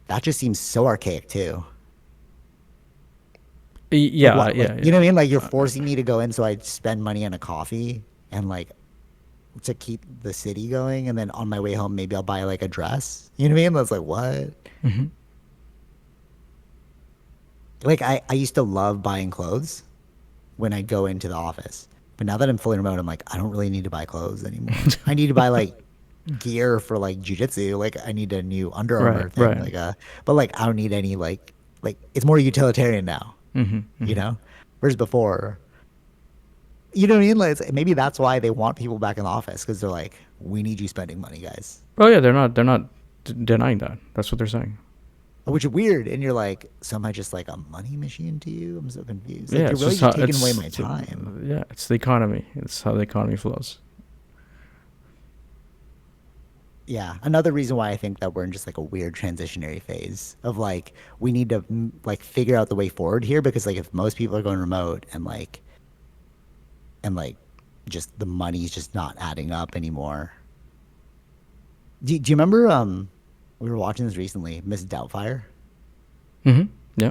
that just seems so archaic too. Like Yeah. what? Like Yeah. you know Yeah. what I mean? Like you're forcing me to go in so I spend money on a coffee and like to keep the city going, and then on my way home maybe I'll buy like a dress. You know what I mean? That's like what? Hmm. Like I used to love buying clothes when I go into the office. But now that I'm fully remote, I'm like, I don't really need to buy clothes anymore. I need to buy like gear for like jujitsu. Like I need a new Under Right. Armour thing. Right. Like but like I don't need any like it's more utilitarian now, Hmm. you Hmm. know? Whereas before, you know what I mean? Like maybe that's why they want people back in the office because they're like, we need you spending money, guys. Oh yeah. They're not denying that. That's what they're saying. Which is weird. And you're like, so am I just like a money machine to you? I'm so confused. Like Yeah. you're It's really just how just taking away my time. yeah. It's the economy. It's how the economy flows. Yeah, another reason why I think that we're in just like a weird transitionary phase of like we need to like figure out the way forward here because like if most people are going remote and like just the money's just not adding up anymore. Do you remember we were watching this recently, Miss Doubtfire? Hmm. Yeah.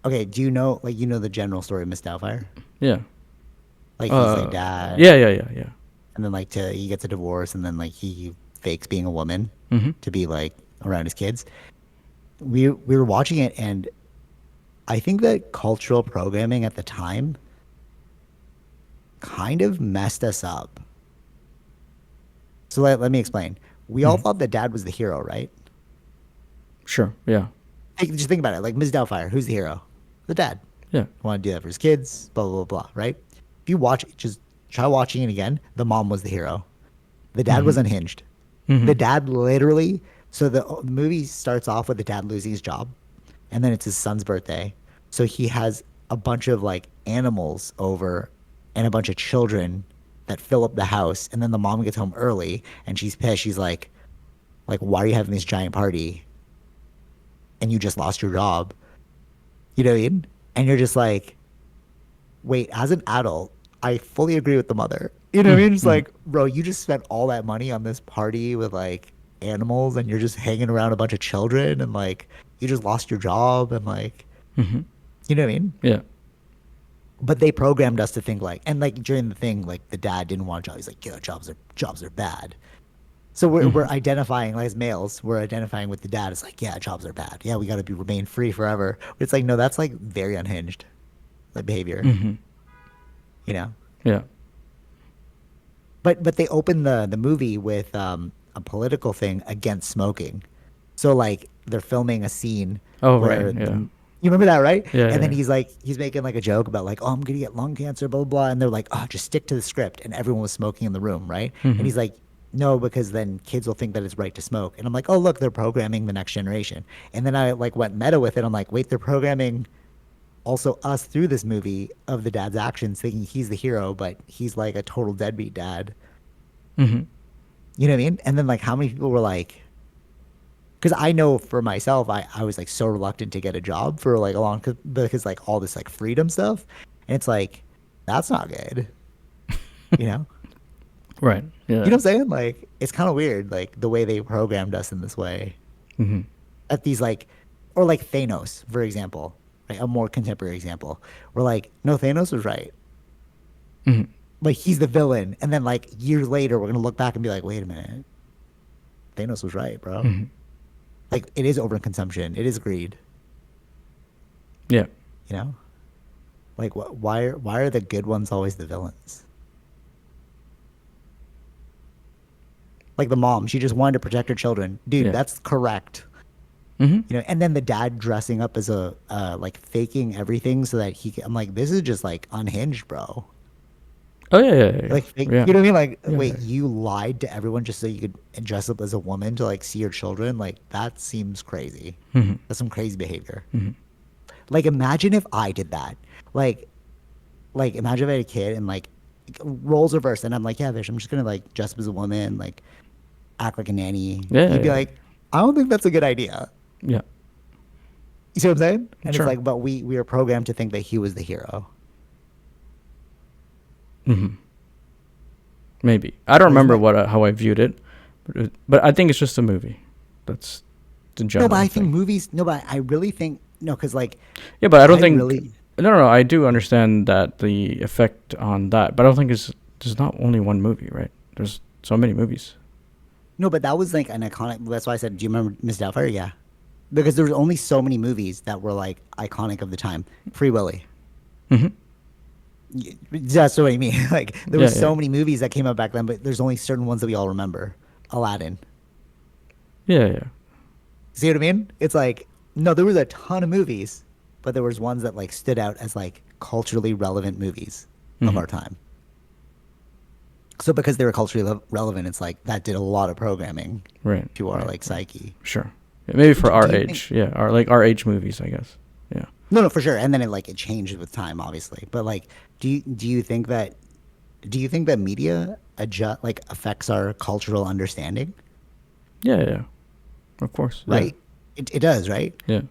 Okay, do you know the general story of Miss Doubtfire? Yeah. Like he's like dad. Yeah. Yeah. Yeah. Yeah. and then like to he gets a divorce, and then like he fakes being a woman Mm-hmm. to be like around his kids. We were watching it, and I think that cultural programming at the time kind of messed us up. So let me explain. We all Mm-hmm. thought that dad was the hero, right? Sure. Yeah. Just think about it. Like Ms. Doubtfire, who's the hero? The dad. Yeah. Want to do that for his kids, blah, blah, blah, blah, right? If you watch, just try watching it again. The mom was the hero. The dad Mm-hmm. was unhinged. Mm-hmm. The dad literally, so the movie starts off with the dad losing his job, and then it's his son's birthday. So he has a bunch of like animals over and a bunch of children that fill up the house. And then the mom gets home early and she's pissed. She's like, why are you having this giant party? And you just lost your job. You know what I mean? And you're just like, wait, as an adult, I fully agree with the mother. You know what I mean? It's Mm-hmm. like, bro, you just spent all that money on this party with like animals and you're just hanging around a bunch of children and like you just lost your job and like, Mm-hmm. you know what I mean? Yeah. But they programmed us to think like, and like during the thing, like the dad didn't want a job. He's like, yeah, jobs are bad. So we're Mm-hmm. identifying like as males, we're identifying with the dad. It's like, yeah, jobs are bad. Yeah, we got to be remain free forever. But it's like, no, that's like very unhinged, like behavior, Mm-hmm. you know. Yeah. But they open the movie with a political thing against smoking. So like they're filming a scene Oh, right. where Yeah. you remember that, right? Yeah. And then Yeah. he's making like a joke about like, oh, I'm gonna get lung cancer, blah blah blah. And they're like, oh, just stick to the script. And everyone was smoking in the room, right? And Mm-hmm. he's like, no, because then kids will think that it's right to smoke. And I'm like, oh, look, they're programming the next generation. And then I like went meta with it. I'm like, wait, they're programming also us through this movie of the dad's actions, thinking he's the hero, but he's like a total deadbeat dad. Mm-hmm. You know what I mean? And then like how many people were like, because I know for myself, I was like so reluctant to get a job for like a long because like all this like freedom stuff, and it's like that's not good, you know. Right. You know Yeah. what I'm saying? Like it's kind of weird, like the way they programmed us in this way Mm-hmm. at these like, or like Thanos, for example, like a more contemporary example. We're like, no, Thanos was right. Mm-hmm. Like he's the villain, and then like years later, we're gonna look back and be like, wait a minute, Thanos was right, bro. Mm-hmm. Like it is overconsumption, it is greed, Yeah. you know. Like, why are the good ones always the villains? Like the mom, she just wanted to protect her children. Dude, Yeah. that's correct. Mm-hmm. You know, and then the dad dressing up as a like faking everything so that I'm like, this is just like unhinged, bro. Oh, yeah. Yeah. Yeah. Like, fake, Yeah. you know what I mean? Like, Yeah. wait, Yeah. you lied to everyone just so you could dress up as a woman to like see your children? Like, that seems crazy. Mm-hmm. That's some crazy behavior. Mm-hmm. Like, imagine if I did that. Like, imagine if I had a kid and like roles reversed, and I'm like, yeah, bitch, I'm just gonna like dress up as a woman, like act like a nanny. Yeah. You'd be Yeah. like, I don't think that's a good idea. Yeah. You see what I'm saying? And it's Sure. like, but we are programmed to think that he was the hero. Mm-hmm. Maybe I don't Like, isn't remember that what how I viewed it, but I think it's just a movie. That's the no? But general I think thing. movies. No, but I really think no, because like Yeah, but I don't I think. really No, no, no. I do understand that the effect on that, but I don't think it's there's not only one movie, right? There's so many movies. no, but that was like an iconic. That's why I said, do you remember Miss Doubtfire? Yeah, because there was only so many movies that were like iconic of the time. Free Willy. Mm-hmm. That's what I mean. Like there Yeah, was yeah, so many movies that came out back then, but there's only certain ones that we all remember. Aladdin. yeah, yeah. See what I mean? It's like no, there was a ton of movies, but there was ones that like stood out as like culturally relevant movies of Mm-hmm. our time. So because they were culturally relevant, it's like that did a lot of programming Right, to our right, like right. psyche. Sure. Yeah, maybe for Do our you think? age. Yeah, our age movies, I guess. Yeah. No, no, for sure. And then it changed with time, obviously. But like, do you think that media adjust like affects our cultural understanding? Yeah, yeah. Of course. Yeah. Right? It does, right? Yeah.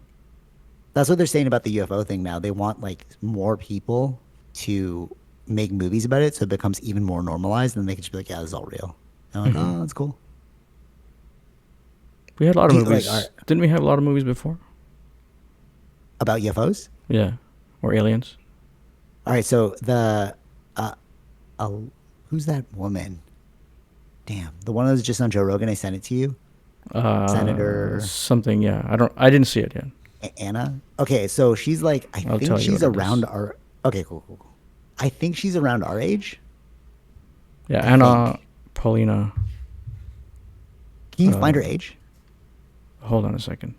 That's what they're saying about the UFO thing now. They want like more people to make movies about it, so it becomes even more normalized, and they can just be like, "Yeah, this is all real." And I'm like, Mm-hmm. "Oh, that's cool." We had a lot Do of you like movies. Didn't we have a lot of movies before? about UFOs? Yeah. Or aliens. All right, so the uh, who's that woman? Damn, the one that was just on Joe Rogan. I sent it to you, Senator Something. Yeah. I didn't see it yet. Anna. Okay, so she's like, I I'll think tell you what she's it around is. our. Okay, cool, cool, cool. I think she's around our age. Yeah. I Anna think. Paulina. Can you find her Uh, age? hold on a second.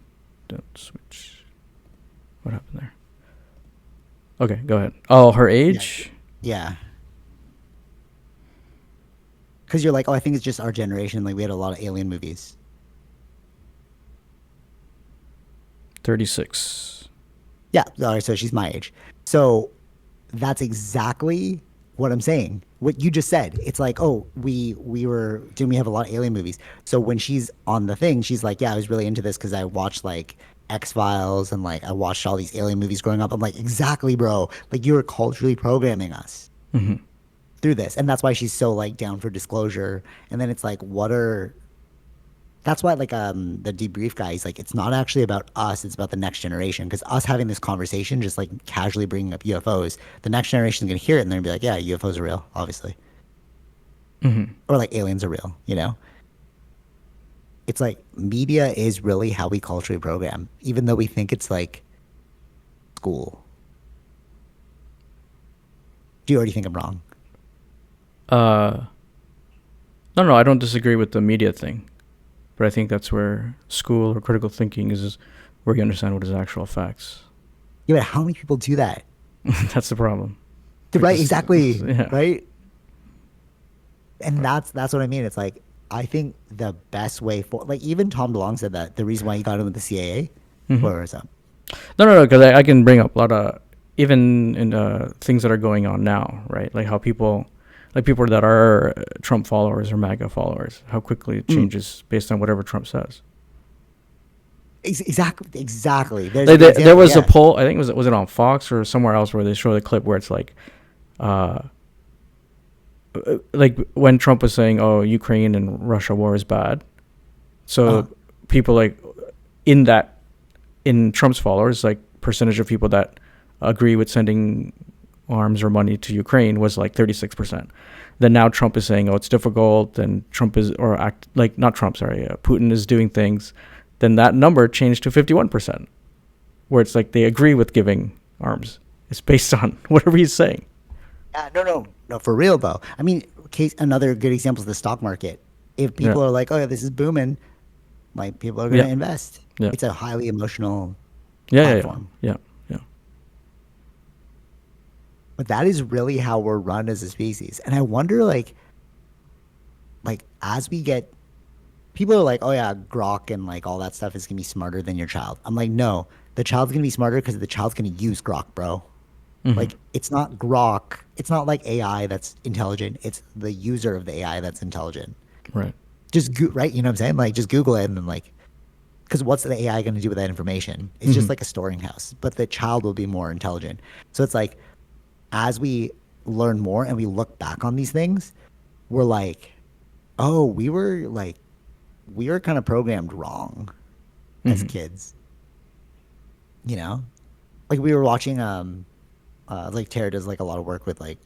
Don't switch. What happened there? Okay, go ahead. Oh, her Yeah, age? yeah. Because you're like, oh, I think it's just our generation. Like we had a lot of alien movies. 36. Yeah, all right, so she's my age. So that's exactly what I'm saying. What you just said. It's like, oh, we were didn't we have a lot of alien movies? So when she's on the thing, she's like, yeah, I was really into this because I watched like X Files and like I watched all these alien movies growing up. I'm like, exactly, bro. Like you were culturally programming us Mm-hmm. through this, and that's why she's so like down for disclosure. And then it's like, what are that's why like the debrief guy, he's like, it's not actually about us, it's about the next generation, because us having this conversation just like casually bringing up UFOs, the next generation is going to hear it and they're going to be like, yeah, UFOs are real, obviously, Mm-hmm. or like aliens are real, you know. It's like media is really how we culturally program, even though we think it's like school. Do you already think I'm wrong? Uh, no, no, I don't disagree with the media thing, but I think that's where school or critical thinking is where you understand what is actual facts. Yeah, but how many people do that? That's the problem. Right, Because, exactly, yeah. right. And that's what I mean. It's like I think the best way for like even Tom DeLonge said that the reason why he got in with the CIA, Mm-hmm. or was that? No, no, no, because I can bring up a lot of, even in things that are going on now, right? Like how people, like people that are Trump followers or MAGA followers, how quickly it Mm, changes based on whatever Trump says. exactly, exactly. There's a Like good there example. was a Yeah. poll, I think was it on Fox or somewhere else where they show the clip where it's uh, like when Trump was saying, "Oh, Ukraine and Russia war is bad," Uh, so people like in that in Trump's followers, like percentage of people that agree with sending arms or money to Ukraine was like 36%. Then now Trump is saying, "Oh, it's difficult," and Trump is or act like not Trump, sorry, Putin is doing things. Then that number changed to 51%, where it's like they agree with giving arms. It's based on whatever he's saying. yeah, no, no, no, for real though. I mean, case another good example is the stock market. If Yeah, people are like, oh yeah, this is booming, like people are yeah, gonna invest. yeah, It's a highly emotional yeah, yeah, yeah, platform, yeah, yeah. but that is really how we're run as a species. And I wonder, like as we get people are like, oh yeah, Grok and like all that stuff is gonna be smarter than your child. I'm like, no, the child's gonna be smarter because the child's gonna use Grok, bro. Mm-hmm. Like it's not Grok. It's not like AI that's intelligent. It's the user of the AI that's intelligent. Right. Just right, you know what I'm saying? Like just Google it and then like, because what's the AI going to do with that information? It's Mm-hmm. just like a storing house, but the child will be more intelligent. So it's like as we learn more and we look back on these things, we're like, oh, we were kind of programmed wrong as Mm-hmm. kids, you know? Like we were watching like Tara does like a lot of work with like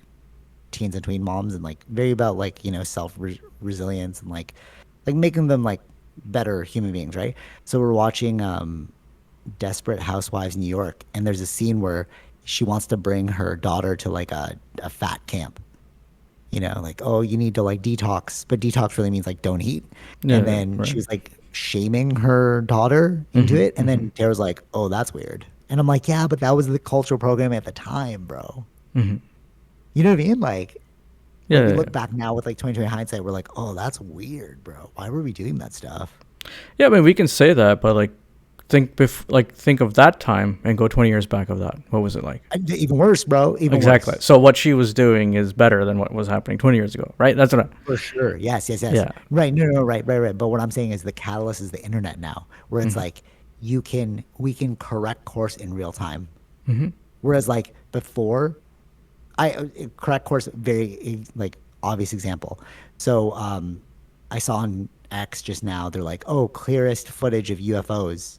teens and tween moms and like very about like, you know, resilience and like making them like better human beings, right? So we're watching Desperate Housewives New York, and there's a scene where she wants to bring her daughter to like a fat camp, you know, like, oh, you need to like detox, but detox really means like don't eat. Yeah, And yeah, then right. she was like shaming her daughter into Mm-hmm. it. And Mm-hmm. then Tara's like, oh, that's weird. And I'm like, yeah, but that was the cultural programming at the time, bro. Mm-hmm. You know what I mean? Like Yeah, we yeah, look yeah. back now with like 2020 hindsight, we're like, oh, that's weird, bro. Why were we doing that stuff? Yeah, I mean, we can say that, but like, think of that time and go 20 years back of that. What was it like? Even worse, bro. Even Exactly. worse. So what she was doing is better than what was happening 20 years ago, right? That's what I, For sure. Yes, yes, yes. yeah. Right. No, no, no, right, right, right. But what I'm saying is the catalyst is the internet now, where it's Mm-hmm. like we can correct course in real time. Mm-hmm. Whereas like before, correct course very like obvious example. So I saw on X just now they're like, oh, clearest footage of UFOs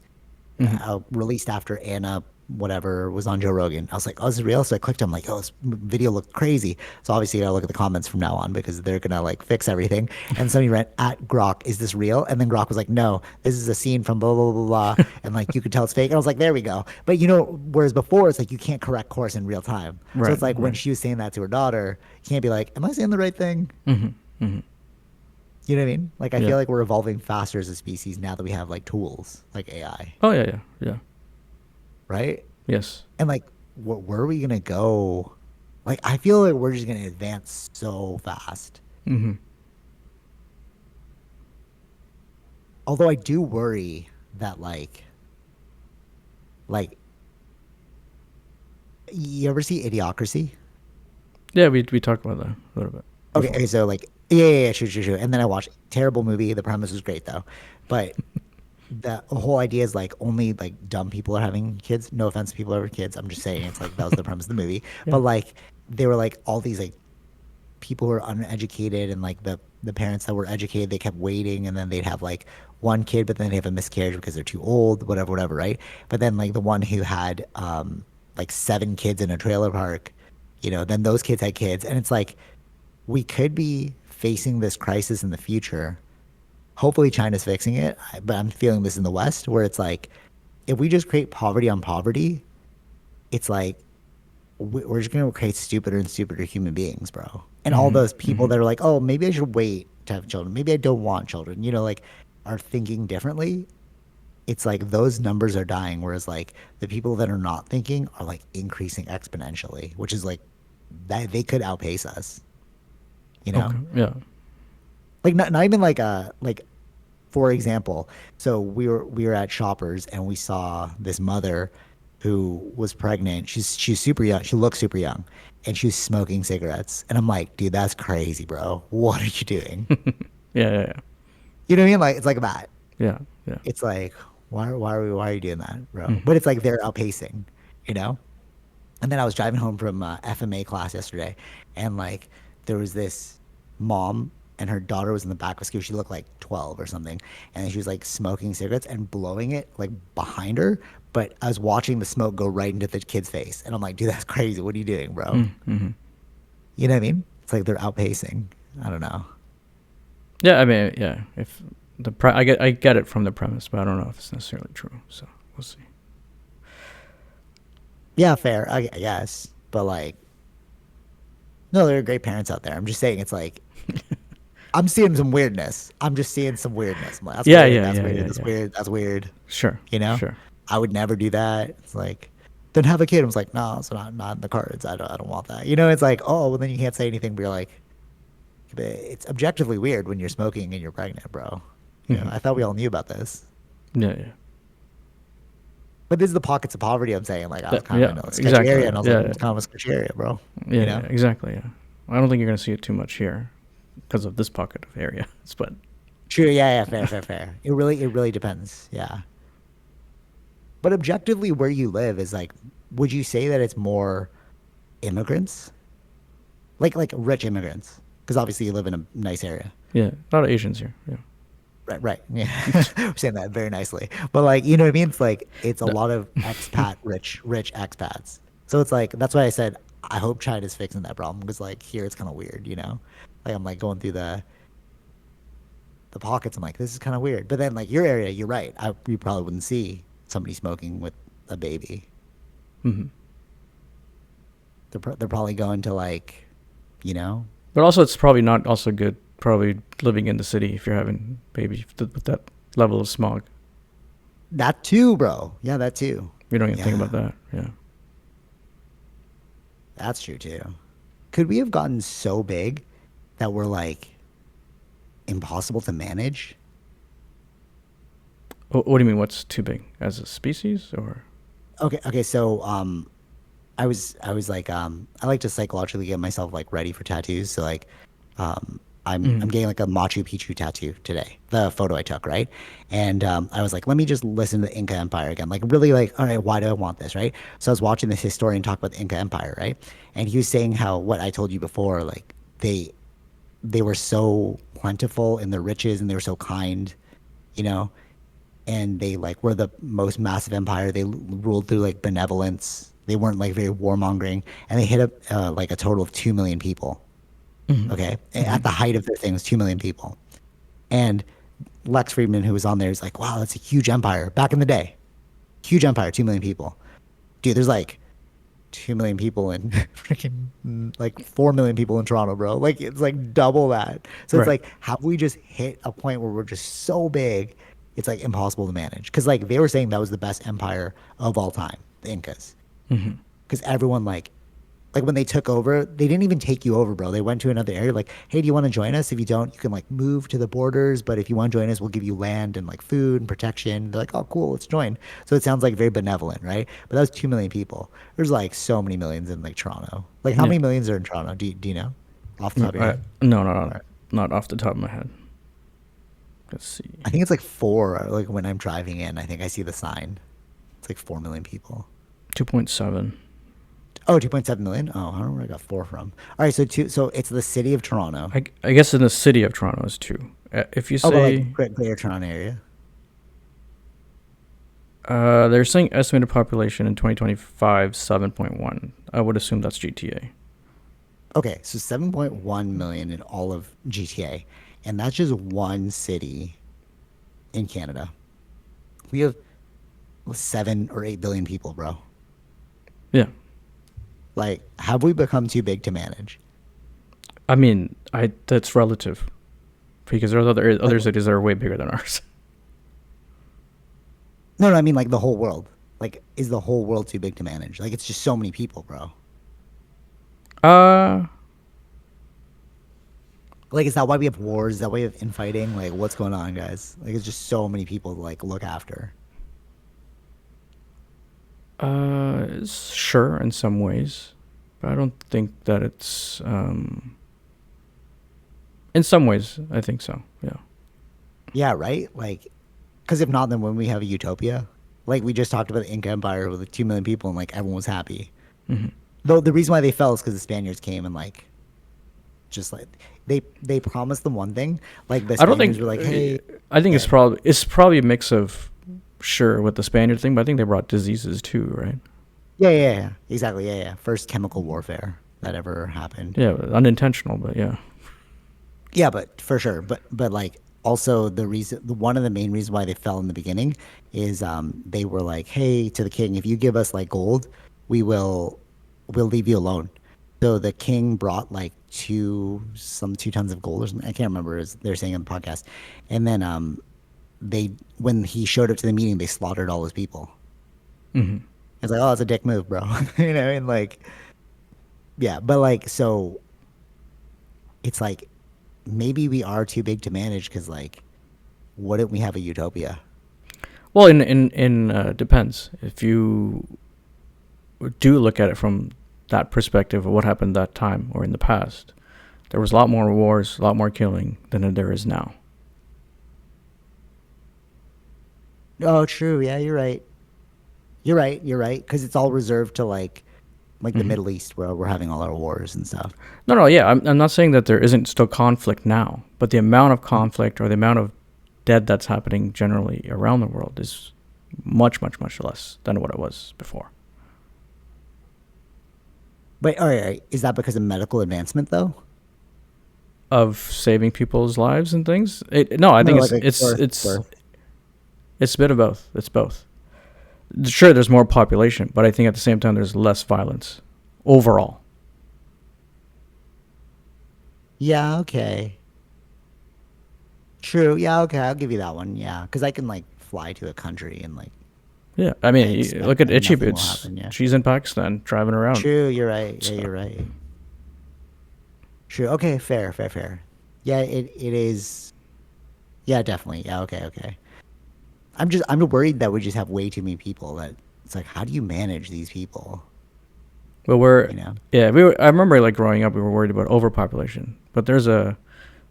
Mm-hmm. released after Anna whatever was on Joe Rogan. I was like, oh, this is real. So I clicked. I'm like, oh, this video looked crazy. So obviously, you gotta look at the comments from now on because they're gonna like fix everything. And somebody ran at Grok, is this real? And then Grok was like, no, this is a scene from blah blah blah blah. And like you could tell it's fake. And I was like, there we go. But you know, whereas before it's like you can't correct course in real time. So Right. it's like when Right. she was saying that to her daughter, you can't be like, am I saying the right thing? You know what I mean? Like I Yeah. feel like we're evolving faster as a species now that we have like tools like AI, Oh yeah. Yeah. Yeah. right? Yes. And like, where are we gonna go? Like, I feel like we're just gonna advance so fast. Although I do worry that like, you ever see Idiocracy? Yeah. We talked about that a little bit Okay, before. okay, so like, yeah, sure, sure, sure. And then I watched terrible movie. The premise was great though, but the whole idea is like only like dumb people are having kids. No offense to people who have kids. I'm just saying it's like that was the premise of the movie. Yeah. But like they were like all these like people who are uneducated and like the parents that were educated, they kept waiting and then they'd have like one kid, but then they have a miscarriage because they're too old, whatever, whatever, right? But then like the one who had like seven kids in a trailer park, then those kids had kids. And it's like we could be facing this crisis in the future. Hopefully China's fixing it, but I'm feeling this in the West where it's like if we just create poverty on poverty, it's like we're just going to create stupider and stupider human beings, bro. And all those people that are like, oh, maybe I should wait to have children. Maybe I don't want children, like are thinking differently. It's like those numbers are dying. Whereas like the people that are not thinking are like increasing exponentially, which is like that they could outpace us, you know? Okay. Yeah. Like not even like for example, so we were at Shoppers and we saw this mother who was pregnant. She's super young. She looks super young, and she was smoking cigarettes. And I'm like, dude, that's crazy, bro. What are you doing? Yeah. Yeah. You know what I mean? Like it's like that. Yeah. Yeah. It's like why are you doing that, bro? But it's like they're outpacing, you know. And then I was driving home from FMA class yesterday, and like there was this mom and her daughter was in the back of the scooter. She looked like 12 or something, and she was like smoking cigarettes and blowing it like behind her. But I was watching the smoke go right into the kid's face, and I'm like, dude, that's crazy. What are you doing, bro? You know what I mean? It's like they're outpacing. I don't know. Yeah. I mean, yeah. If I get it from the premise, but I don't know if it's necessarily true. So we'll see. Yeah, fair, I guess. But like, no, there are great parents out there. I'm just saying, it's like I'm seeing some weirdness. I'm just seeing some weirdness. I'm like, that's Yeah. weird. Yeah. That's Yeah. weird. Yeah. That's Yeah. weird. That's weird. Sure. You know, Sure. I would never do that. It's like, then have a kid. I was like, no, it's not in the cards. I don't want that. It's like, oh, well, then you can't say anything. But you're like, but it's objectively weird when you're smoking and you're pregnant, bro. I thought we all knew about this. Yeah. Yeah. But this is the pockets of poverty. I'm saying, like, I was kind of Yeah. in a sketchy Exactly. area, and I was like, Yeah. it's kind of a sketchy area, bro. Yeah. Yeah. Exactly. Yeah. I don't think you're gonna see it too much here because of this pocket of area. But True. Yeah. Fair. Fair. Fair. It really depends. Yeah. But objectively, where you live is like, would you say that it's more immigrants, like rich immigrants? Because obviously you live in a nice area. yeah, a lot of Asians here. Yeah. Right. Yeah. We're saying that very nicely. But like, you know what I mean? It's like it's a The- lot of expat, rich expats. So it's like that's why I said I hope China's fixing that problem because like here it's kind of weird. Like I'm like going through the pockets. I'm like, this is kind of weird. But then like your area, you're right. You probably wouldn't see somebody smoking with a baby. Mhm. They're probably going to like, you know, But also, it's probably not also good. Probably living in the city if you're having babies with that level of smog. that too, bro. Yeah, that too. We don't even think Yeah, about that. Yeah. that's true too. Could we have gotten so big that we're like impossible to manage? What do you mean? What's too big as a species, or? Okay. So I was like I like to psychologically get myself like ready for tattoos. So like I'm getting like a Machu Picchu tattoo today. The photo I took, right? And I was like, let me just listen to the Inca Empire again. Like really like, all right, why do I want this, right? So I was watching this historian talk about the Inca Empire, right? And he was saying how what I told you before, like they were so plentiful in their riches and they were so kind, you know. and they like were the most massive empire. They ruled through like benevolence. They weren't like very warmongering, and they hit up like a total of 2 million people. Mm-hmm. Okay, Mm-hmm. at the height of their thing was 2 million people, and Lex Friedman, who was on there, is like, "Wow, that's a huge empire back in the day. Huge empire, 2 million people, dude. There's like 2 million people in freaking like 4 million people in Toronto, bro. Like it's like double that. So it's Right. like, have we just hit a point where we're just so big, it's like impossible to manage? Because like they were saying that was the best empire of all time, the Incas. Mm-hmm. Because everyone like when they took over, they didn't even take you over, bro. They went to another area, like, hey, do you want to join us? If you don't, you can like move to the borders. But if you want to join us, we'll give you land and like food and protection. They're like, oh, cool, let's join. So it sounds like very benevolent, right? But that was 2 million people. There's like so many millions in like Toronto. Like, how Yeah. many millions are in Toronto? Do you know off the No, top of your head? no, no, All no, right. not off the top of my head. Let's see. I think it's like four. Like when I'm driving in, I think I see the sign. It's like 4 million people. 2.7. Oh, 2.7 million. Oh, I don't know where I got four from. All right, so two. So it's the city of Toronto. I guess in the city of Toronto is 2. If you Oh, but say like Greater Toronto area. they're saying estimated population in 2025 7.1. I would assume that's GTA. Okay, so 7.1 million in all of GTA, and that's just one city in Canada. We have 7 or 8 billion people, bro. Yeah. Like, have we become too big to manage? I mean, I that's relative because there's Like, other cities that are way bigger than ours. no, no, I mean like the whole world. Like, is the whole world too big to manage? Like, it's just so many people, bro. Uh Like, is that why we have wars? Is that why we have infighting? Like, what's going on, guys? Like, it's just so many people to like look after. sure in some ways, but I don't think that it's in some ways I think so. Yeah. Yeah, right. Like, because if not, then when we have a utopia, like we just talked about the Inca Empire with like 2 million people and like everyone was happy. Hmm. Though the reason why they fell is because the Spaniards came and like just like they promised them one thing. Like the I don't Spaniards think were like, hey, I think okay, it's probably a mix of sure with the Spaniard thing, but I think they brought diseases too, right? yeah, yeah, yeah, exactly, yeah, yeah. First chemical warfare that ever happened. Yeah, unintentional, but yeah. Yeah, but for sure. But like also one of the main reasons why they fell in the beginning is they were like, hey, to the king, if you give us like gold, we will we'll leave you alone. So the king brought like 2 tons of gold or something. I can't remember as they're saying on the podcast. And then they when he showed up to the meeting, they slaughtered all his people. Hmm. It's like, oh, it's a dick move, bro. And like yeah, but like so it's like maybe we are too big to manage because like wouldn't we have a utopia? Well, in depends. If you do look at it from that perspective of what happened that time or in the past, there was a lot more wars, a lot more killing than there is now. Oh, true. Yeah, you're right. You're right. You're right. Because it's all reserved to like the Hmm. Middle East where we're having all our wars and stuff. No, no, yeah, I'm not saying that there isn't still conflict now, but the amount of Mhm. conflict or the amount of dead that's happening generally around the world is much, much, much less than what it was before. But all right, all right, is that because of medical advancement though? Of saving people's lives and things. No, I No, think like birth. it's a bit of both. It's both. Sure, there's more population, but I think at the same time there's less violence overall. Yeah. Okay. True. Yeah. Okay. I'll give you that one. Yeah, because I can like fly to a country and like Yeah, I I mean, expect look at that Itchy nothing will Boots. happen. Yeah. She's in Pakistan driving around. True. You're right. Yeah. So You're right. True. Okay. Fair. Fair. Fair. Yeah. It is. Yeah. Definitely. Yeah. Okay. Okay. I'm worried that we just have way too many people that it's like how do you manage these people? but You know? yeah, we were. I remember like growing up, we were worried about overpopulation, but there's a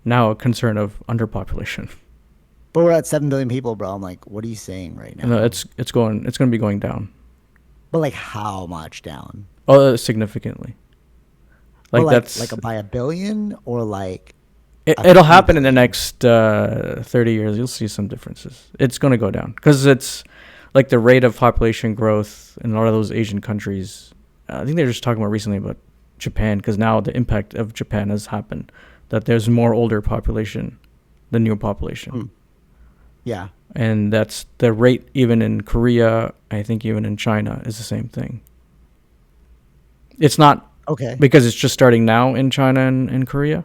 now a concern of underpopulation. But we're at 7 billion people, bro. I'm like, what are you saying right And now? it's going to be going down. But like how much down? Oh, significantly. But Like like that's by a billion or like a It'll few happen in the billion. next 30 years. You'll see some differences. It's going to go down because it's like the rate of population growth in a lot of those Asian countries. I think they were just talking about recently about Japan because now the impact of Japan has happened that there's more older population than new population. Hmm. Yeah. And that's the rate even in Korea. I think even in China is the same thing. It's not Okay. because it's just starting now in China and in Korea.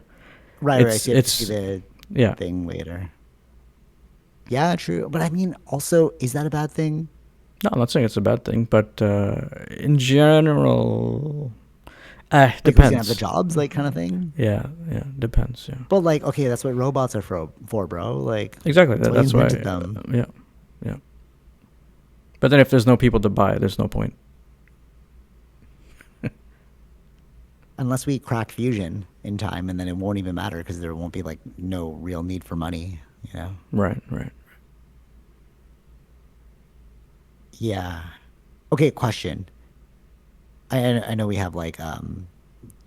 Right, right. It's So you have to see it's the yeah. thing later. Yeah, true. But I mean, also, is that a bad thing? No, I'm not saying it's a bad thing, but in general, Like, who's gonna have the depends. jobs, like kind of thing? Yeah, yeah, depends. Yeah, But like, okay, that's what robots are for, bro. Like, exactly. that's why you That's why. invented them. Yeah, yeah. But then if there's no people to buy, there's no point. Unless we crack fusion in time, and then it won't even matter because there won't be like no real need for money. You know? Right, right. Yeah. Okay. Question. I know we have like a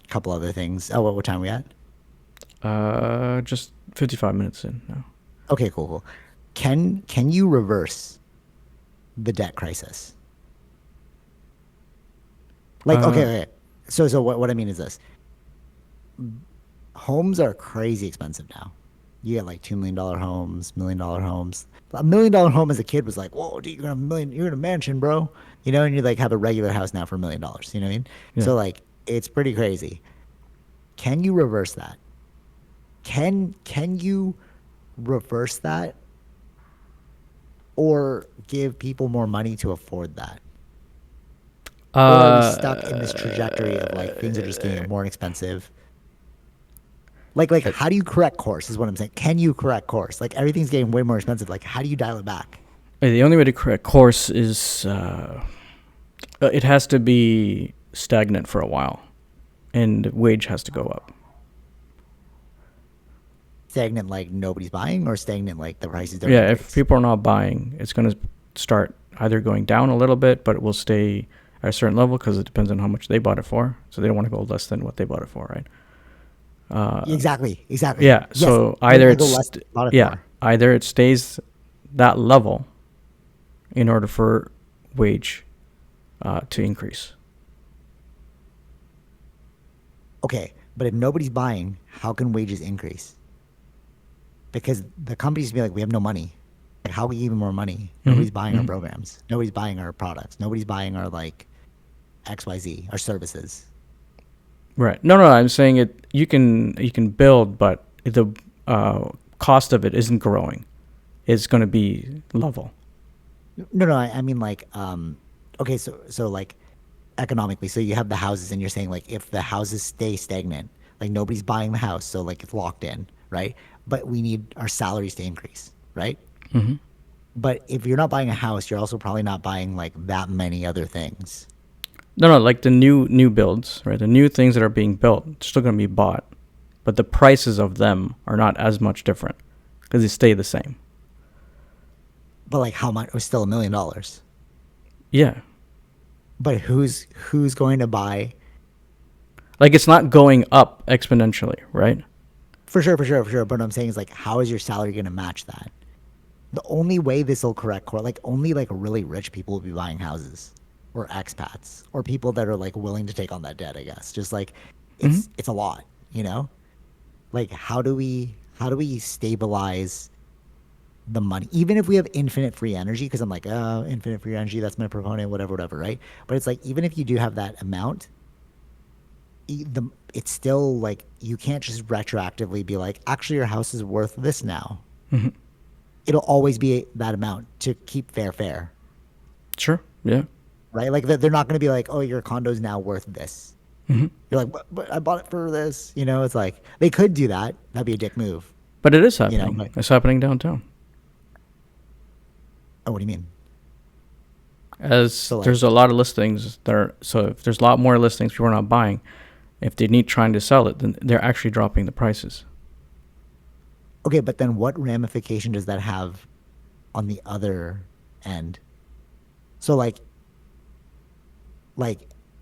couple other things. Oh, what time are we at? Just 55 minutes in now. Okay, cool, cool. Can you reverse the debt crisis? Like, okay, Uh, okay. So what I mean is this: homes are crazy expensive now. You get like $2 million homes, $1 million homes. $1 million home as a kid was like, whoa, dude, you're gonna have a million, you're in a mansion, bro. You know, and you like have a regular house now for $1 million. You know what I mean? yeah. So like, it's pretty crazy. Can you reverse that? Can you reverse that or give people more money to afford that? Or are we stuck in this trajectory of like things are just getting Uh, more expensive? Like how do you correct course is what I'm saying. Can you correct course? Like everything's getting way more expensive. Like how do you dial it back? the only way to correct course is it has to be stagnant for a while, and wage has to go up. Stagnant like nobody's buying or stagnant like the prices don't Yeah, if increase? people are not buying, it's going to start either going down a little bit, but it will stay at a certain level because it depends on how much they bought it for. So they don't want to go less than what they bought it for, right? Exactly. Exactly. Yeah. Yes. So They don't either want to go it's less than they bought it yeah, for. either it stays that level in order for wage to increase. Okay. But if nobody's buying, how can wages increase? Because the companies be like, we have no money. Like, how are we give more money? Hmm. Nobody's buying our Hmm. programs. Nobody's buying our products. Nobody's buying our like XYZ, our services. Right. No, no. I'm saying it. You can build, but the cost of it isn't growing. It's going to be level. No, no, I mean like, okay, so like economically, so you have the houses, and you're saying like if the houses stay stagnant, like nobody's buying the house, so like it's locked in, right? But we need our salaries to increase, right? Hmm. But if you're not buying a house, you're also probably not buying like that many other things. No, no. Like the new builds, right? The new things that are being built, they're still going to be bought, but the prices of them are not as much different because they stay the same. But like how much? It was still $1 million. Yeah. But who's going to buy? Like it's not going up exponentially, right? For sure, for sure, for sure. But what I'm saying is like, how is your salary going to match that? The only way this will correct core, like only like really rich people will be buying houses, or expats, or people that are like willing to take on that debt. I guess just like Hmm. it's a lot, you know. Like how do we stabilize the money, even if we have infinite free energy? Because I'm like, oh, infinite free energy, that's my proponent, whatever, whatever, right? But it's like even if you do have that amount, it's still like you can't just retroactively be like, actually, your house is worth this now. Hmm. It'll always be that amount to keep fair, Sure. Yeah. right? Like they're not going to be like, oh, your condo's now worth this. Hmm. You're like, but I bought it for this. You know, it's like they could do that. That'd be a dick move. But it is You know, happening. but It's happening downtown. oh, what do you mean? As So there's like, a lot of listings that are, so if there's a lot more listings people are not buying, if they need trying to sell it, then they're actually dropping the prices. okay, but then what ramification does that have on the other end? So like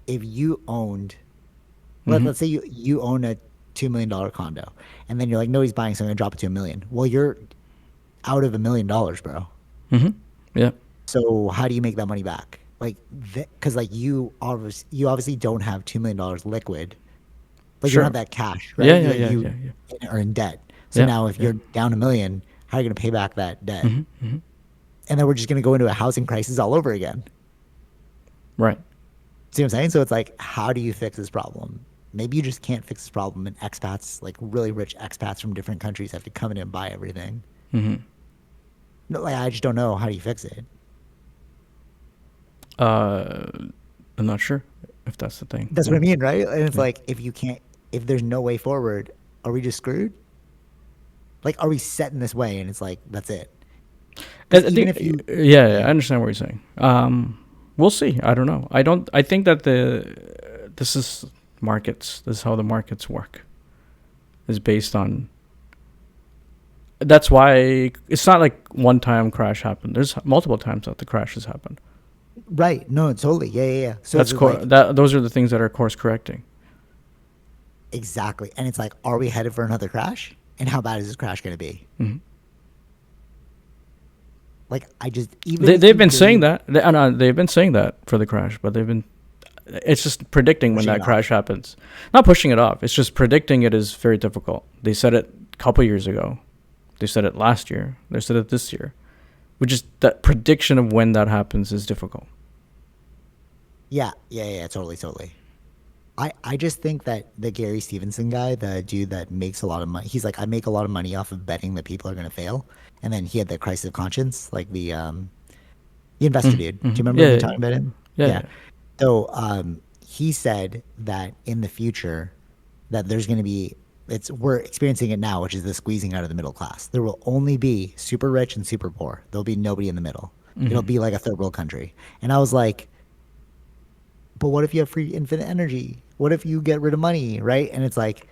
if you owned, Hmm. let's say you own a $2 million condo, and then you're like, nobody's buying, so I'm gonna drop it to a million. Well, you're out of $1 million, bro. Mm-hmm. Yeah. So how do you make that money back? Like, because like you obviously don't have $2 million liquid. Like you don't have Sure. that cash, right? Yeah. You Yeah. like Yeah. you Yeah. Yeah. are in debt. So Yeah. now if Yeah. you're down a million, how are you gonna pay back that debt? Mm-hmm. Mm-hmm. And then we're just gonna go into a housing crisis all over again. Right. See what I'm saying? So it's like, how do you fix this problem? Maybe you just can't fix this problem, and expats, like really rich expats from different countries, have to come in and buy everything. Mm-hmm. No, like I just don't know how do you fix it. Uh, I'm not sure if that's the thing. That's what I Yeah. mean, right? And it's Yeah. like, if you can't, if there's no way forward, are we just screwed? Like, are we set in this way? And it's like, that's it. I Because I even think, if you, yeah, I yeah, understand what you're saying. We'll see. I don't know. I don't. I think that this is markets. This is how the markets work. Is based on. That's why it's not like one time crash happened. There's multiple times that the crashes happen. right? No, totally, yeah, yeah, yeah. So it's That's just like, that. Those are the things that are course correcting. exactly, and it's like, are we headed for another crash? And how bad is this crash going to be? Hmm. Like, I just, even if They've you been saying believe, that. They've been saying that for the crash, but they've been. It's just predicting when pushing that it crash off. happens. Not pushing it off. It's just predicting it is very difficult. They said it a couple years ago. They said it last year. They said it this year. Which is that prediction of when that happens is difficult. Yeah, yeah, yeah, totally, totally. I just think that the Gary Stevenson guy, the dude that makes a lot of money, he's like, I make a lot of money off of betting that people are going to fail. And then he had the crisis of conscience, like the investor dude. Do Mm-hmm. you remember Yeah, me yeah, talking about him? yeah, Yeah. yeah. So he said that in the future, that there's going to be, it's we're experiencing it now, which is the squeezing out of the middle class. There will only be super rich and super poor. There'll be nobody in the middle. It'll Mm-hmm. be like a third world country. And I was like, but what if you have free infinite energy? What if you get rid of money, right? And it's like,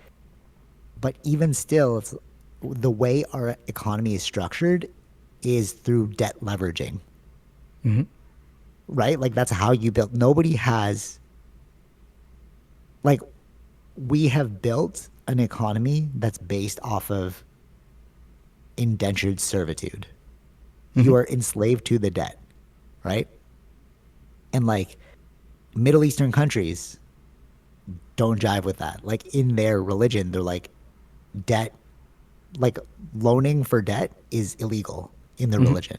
but even still, it's the way our economy is structured is through debt leveraging, Mm-hmm. right? Like that's how you build. Nobody has, like, we have built an economy that's based off of indentured servitude. Mm-hmm. You are enslaved to the debt, right? And like Middle Eastern countries don't jive with that. Like in their religion, they're like, debt, like loaning for debt is illegal in their Mm-hmm. religion.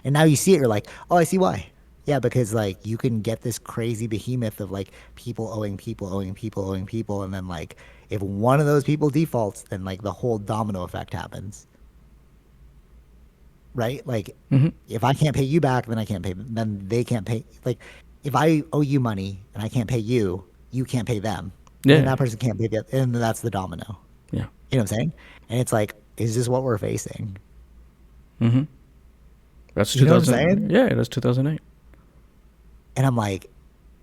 And now you see it, you're like, oh, I see why. Yeah, because like you can get this crazy behemoth of like people owing people, owing people, owing people. And then like if one of those people defaults, then like the whole domino effect happens, right? Like Mm-hmm. if I can't pay you back, then I can't pay, then they can't pay. Like if I owe you money and I can't pay you, you can't pay them. And then Yeah, that person can't pay the, and then that's the domino. yeah. You know what I'm saying? And it's like, is this what we're facing? Mm-hmm. That's You know what I'm 2000. saying? Yeah, that's 2008. And I'm like,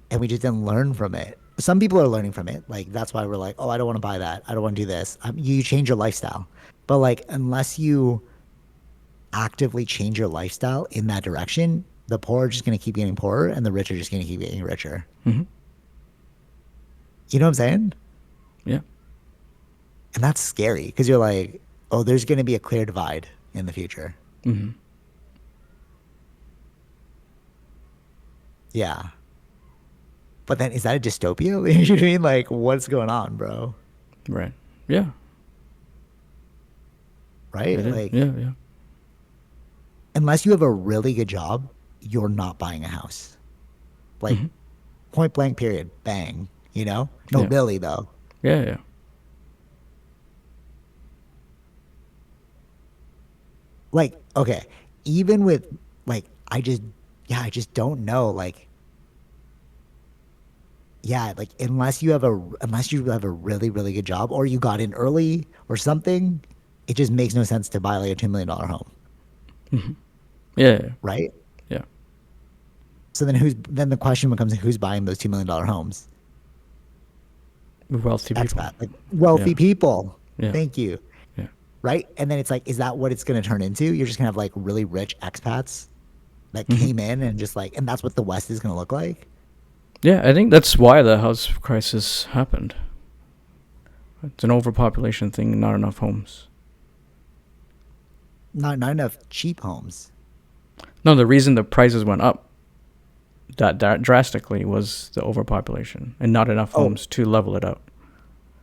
and we just didn't learn from it. Some people are learning from it. Like, that's why we're like, oh, I don't want to buy that. I don't want to do this. You change your lifestyle. But like, unless you actively change your lifestyle in that direction, the poor are just going to keep getting poorer and the rich are just going to keep getting richer. Mm-hmm. You know what I'm saying? Yeah. And that's scary because you're like, oh, there's going to be a clear divide in the future. Mm-hmm. Yeah. But then is that a dystopia? You know what I mean? Like, what's going on, bro? Right. Yeah. Right? It is. Like, Yeah. Yeah. unless you have a really good job, you're not buying a house. Like, Mm-hmm. point blank, period. Bang. You know? No, Yeah. really, though. Yeah. Yeah. Like, okay. Even with, like, I just don't know. Like, yeah, like, unless you have a really, really good job or you got in early or something, it just makes no sense to buy like a $2 million home. Mm-hmm. Yeah. Yeah. Right? Yeah. So then the question becomes who's buying those $2 million homes? Wealthy people. Expat, like wealthy Yeah. people. Yeah. Thank you. Yeah. Right? And then it's like, is that what it's going to turn into? You're just going to have like really rich expats that Mm-hmm. came in and just like, and that's what the West is going to look like. Yeah. I think that's why the house crisis happened. It's an overpopulation thing, not enough homes. Not enough cheap homes. No, the reason the prices went up that drastically was the overpopulation and not enough Oh, homes to level it out.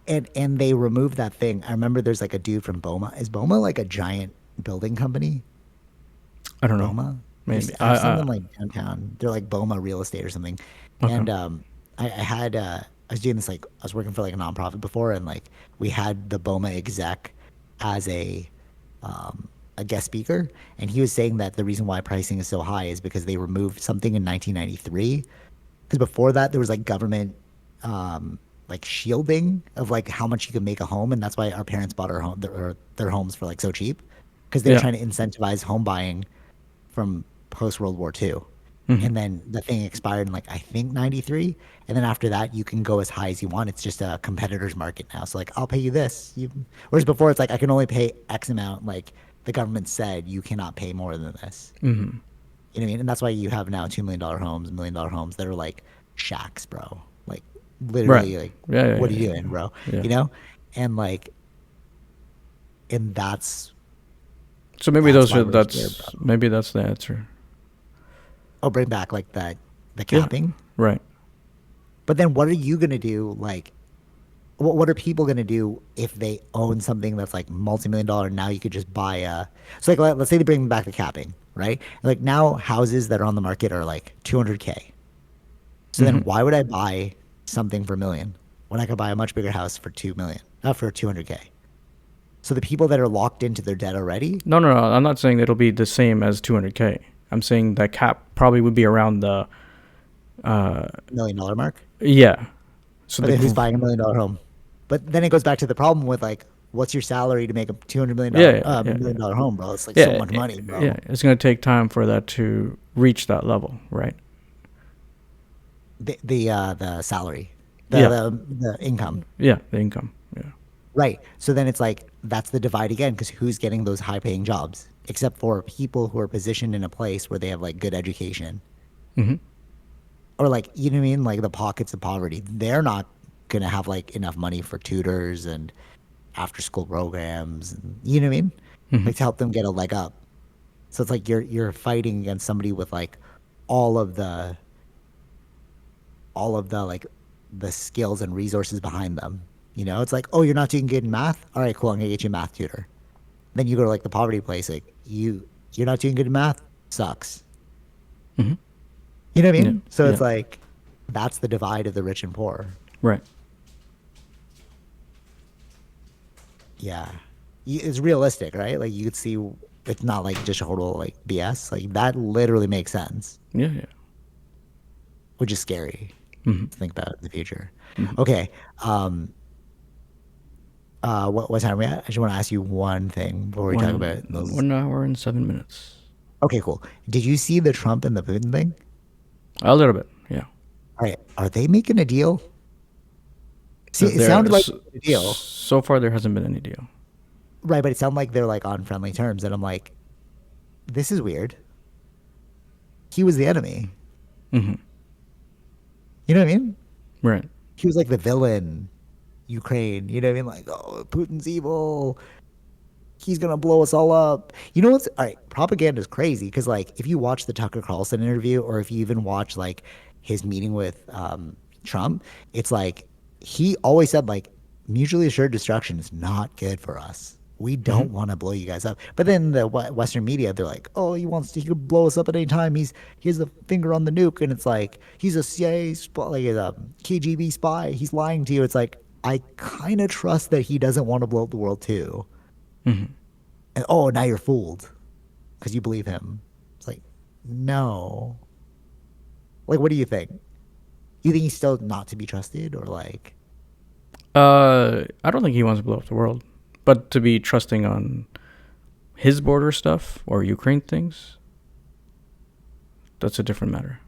and they removed that thing. I remember there's like a dude from Boma. Is Boma like a giant building company? I don't know. Boma. Maybe. I've seen them like downtown. They're like Boma Real Estate or something. Okay. And I was doing this like I was working for like a nonprofit before, and like we had the Boma exec as a guest speaker, and he was saying that the reason why pricing is so high is because they removed something in 1993. Because before that, there was like government like shielding of like how much you could make a home, and that's why our parents bought their homes for like so cheap because they were Yeah. trying to incentivize home buying from post World War II. Hmm. And then the thing expired in like I think 93, and then after that you can go as high as you want. It's just a competitor's market now. So like I'll pay you this. Whereas before it's like I can only pay X amount. Like the government said you cannot pay more than this. Hmm. You know what I mean? And that's why you have now $2 million homes, $1 million homes that are like shacks, bro. Like Right. literally, like Yeah. Yeah. what are Yeah. you Yeah. doing, bro? Yeah. You know, and like, and So maybe that's those why are we're scared, that's bro. maybe that's the answer. Oh, bring back like that the Yeah. capping. Right. But then what are you gonna do? Like, what are people gonna do if they own something that's like multi-million dollar? Now you could just buy a. So like, let's say they bring back the capping, right? Like now houses that are on the market are like 200K. So then Hmm. why would I buy something for a million when I could buy a much bigger house for 2 million, not for 200K? So the people that are locked into their debt already, No, no, no. I'm not saying it'll be the same as 200K. I'm saying that cap probably would be around the uh $1 million mark. yeah. So But the then who's buying $1 million home? But then it goes back to the problem with like, what's your salary to make a yeah, $200 million yeah, yeah, million yeah. dollar home, bro? It's like so Yeah, much money, yeah, bro. it's gonna take time for that to reach that level, right? The salary, Yeah, the income. yeah, the income. Yeah. Right. So then it's like that's the divide again because who's getting those high paying jobs except for people who are positioned in a place where they have like good education Hmm. or like you know what I mean, like the pockets of poverty. They're not gonna have like enough money for tutors and after school programs, and, you know what I mean, Hmm. like to help them get a leg up. So it's like you're fighting against somebody with like all of the all of the like the skills and resources behind them. You know, it's like, oh, you're not doing good in math. All right, cool. I'm gonna get you a math tutor. Then you go to like the poverty place, like you're not doing good in math. Sucks. Hmm. You know what I Yeah, mean? So yeah, it's like that's the divide of the rich and poor. right. Yeah, it's realistic, right? Like you could see it's not like just total like BS. Like that literally makes sense, Yeah, yeah. which is scary Hmm. to think about in the future. Hmm. Okay, um, what time are we at? I just want to ask you one thing before we talk about One those. 1 hour and 7 minutes. Okay, cool. Did you see the Trump and the Putin thing? A little bit. Yeah. All right, are they making a deal? See, it There. sounded like a deal, So far, there hasn't been any deal. right? But it sounded like they're like on friendly terms, and I'm like, this is weird. He was the enemy. Hmm. You know what I mean? Right. He was like the villain, Ukraine. You know what I mean? Like, oh, Putin's evil. He's gonna blow us all up. You know what's all right? Propaganda is crazy because like if you watch the Tucker Carlson interview or if you even watch like his meeting with Trump, it's like he always said like mutually assured destruction is not good for us. We Hmm. don't want to blow you guys up. But then the Western media, they're like, oh, he could blow us up at any time. He has a finger on the nuke, and it's like he's a CIA spy, like a KGB spy. He's lying to you. It's like I kind of trust that he doesn't want to blow up the world too. Hmm. And oh, now you're fooled because you believe him. It's like, no. Like, what do you think? You think he's still not to be trusted, or like, I don't think he wants to blow up the world, but to be trusting on his border stuff or Ukraine things, that's a different matter.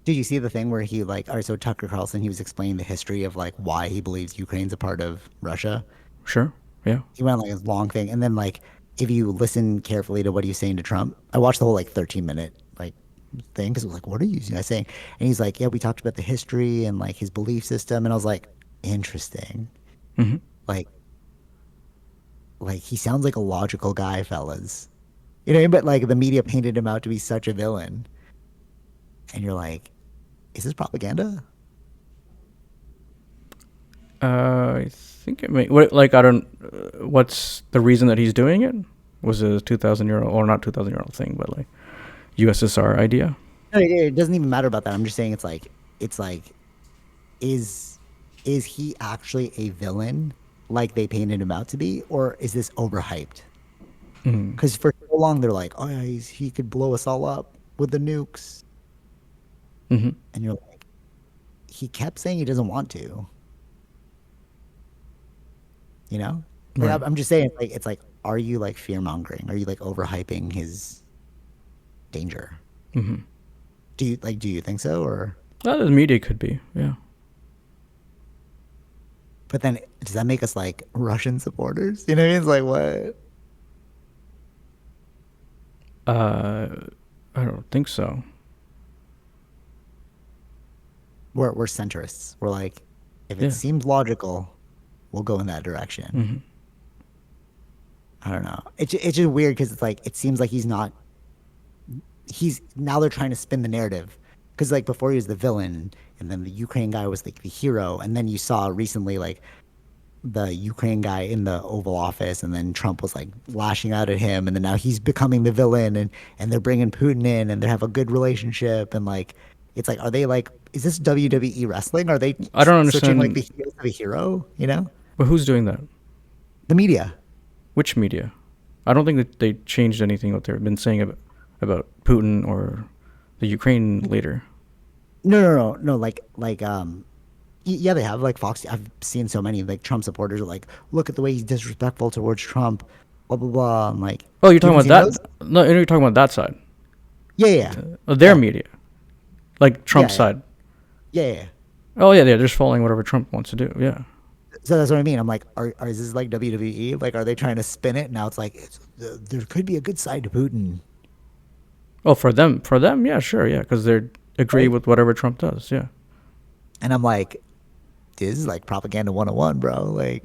did you see the thing where he like, all right, so Tucker Carlson, he was explaining the history of like why he believes Ukraine's a part of Russia. Sure. Yeah. He went on like this long thing, and then like, if you listen carefully to what he was saying to Trump, I watched the whole like 13-minute like thing because it was like, what are you guys saying? And he's like, yeah, we talked about the history and like his belief system, and I was like, interesting. Hmm. Like, he sounds like a logical guy, fellas. You know what I mean? But like the media painted him out to be such a villain, and you're like, is this propaganda? I think it may. What, like I don't. What's the reason that he's doing it? Was it a 2,000 year old or not 2,000 year old thing, but like USSR idea? No, it doesn't even matter about that. I'm just saying it's like, is he actually a villain like they painted him out to be, or is this overhyped? Mm-hmm. Because for so long they're like, oh yeah, he could blow us all up with the nukes, Mm-hmm. and you're like, he kept saying he doesn't want to. You know, like Right. I'm just saying, it's like, are you like fear mongering? Are you like overhyping his danger? Mm-hmm. Do you think so, or? Well, the media could be. Yeah. But then does that make us like Russian supporters? You know what I mean? It's like what? Uh, I don't think so. We're centrists. We're like, if it Yeah. seems logical, we'll go in that direction. Mm-hmm. I don't know. It's just weird because it's like it seems like he's not. He's now they're trying to spin the narrative because like before he was the villain, and then the Ukraine guy was like the hero, and then you saw recently like the Ukraine guy in the Oval Office, and then Trump was like lashing out at him, and then now he's becoming the villain, and they're bringing Putin in, and they have a good relationship, and like it's like, are they like, is this WWE wrestling? Are they I don't switching like understand. the heel to the hero? You know, But who's doing that? the media. Which media? I don't think that they changed anything what they've been saying about Putin or the Ukraine leader. No. Yeah, they have like Fox. I've seen so many like Trump supporters are like, look at the way he's disrespectful towards Trump, blah blah blah. I'm like, Oh, you're you talking haven't seen about those? that? No, you're talking about that side. Yeah, yeah, Their yeah, media, like yeah, Trump's yeah, side. yeah, yeah. Oh yeah, they're just following whatever Trump wants to do. Yeah. So that's what I mean. I'm like, is this like WWE? Like, are they trying to spin it? Now it's like there could be a good side to Putin, Oh, for them, yeah, sure, yeah, because they agree right? with whatever Trump does. Yeah. And I'm like, this is like propaganda 101, bro. Like,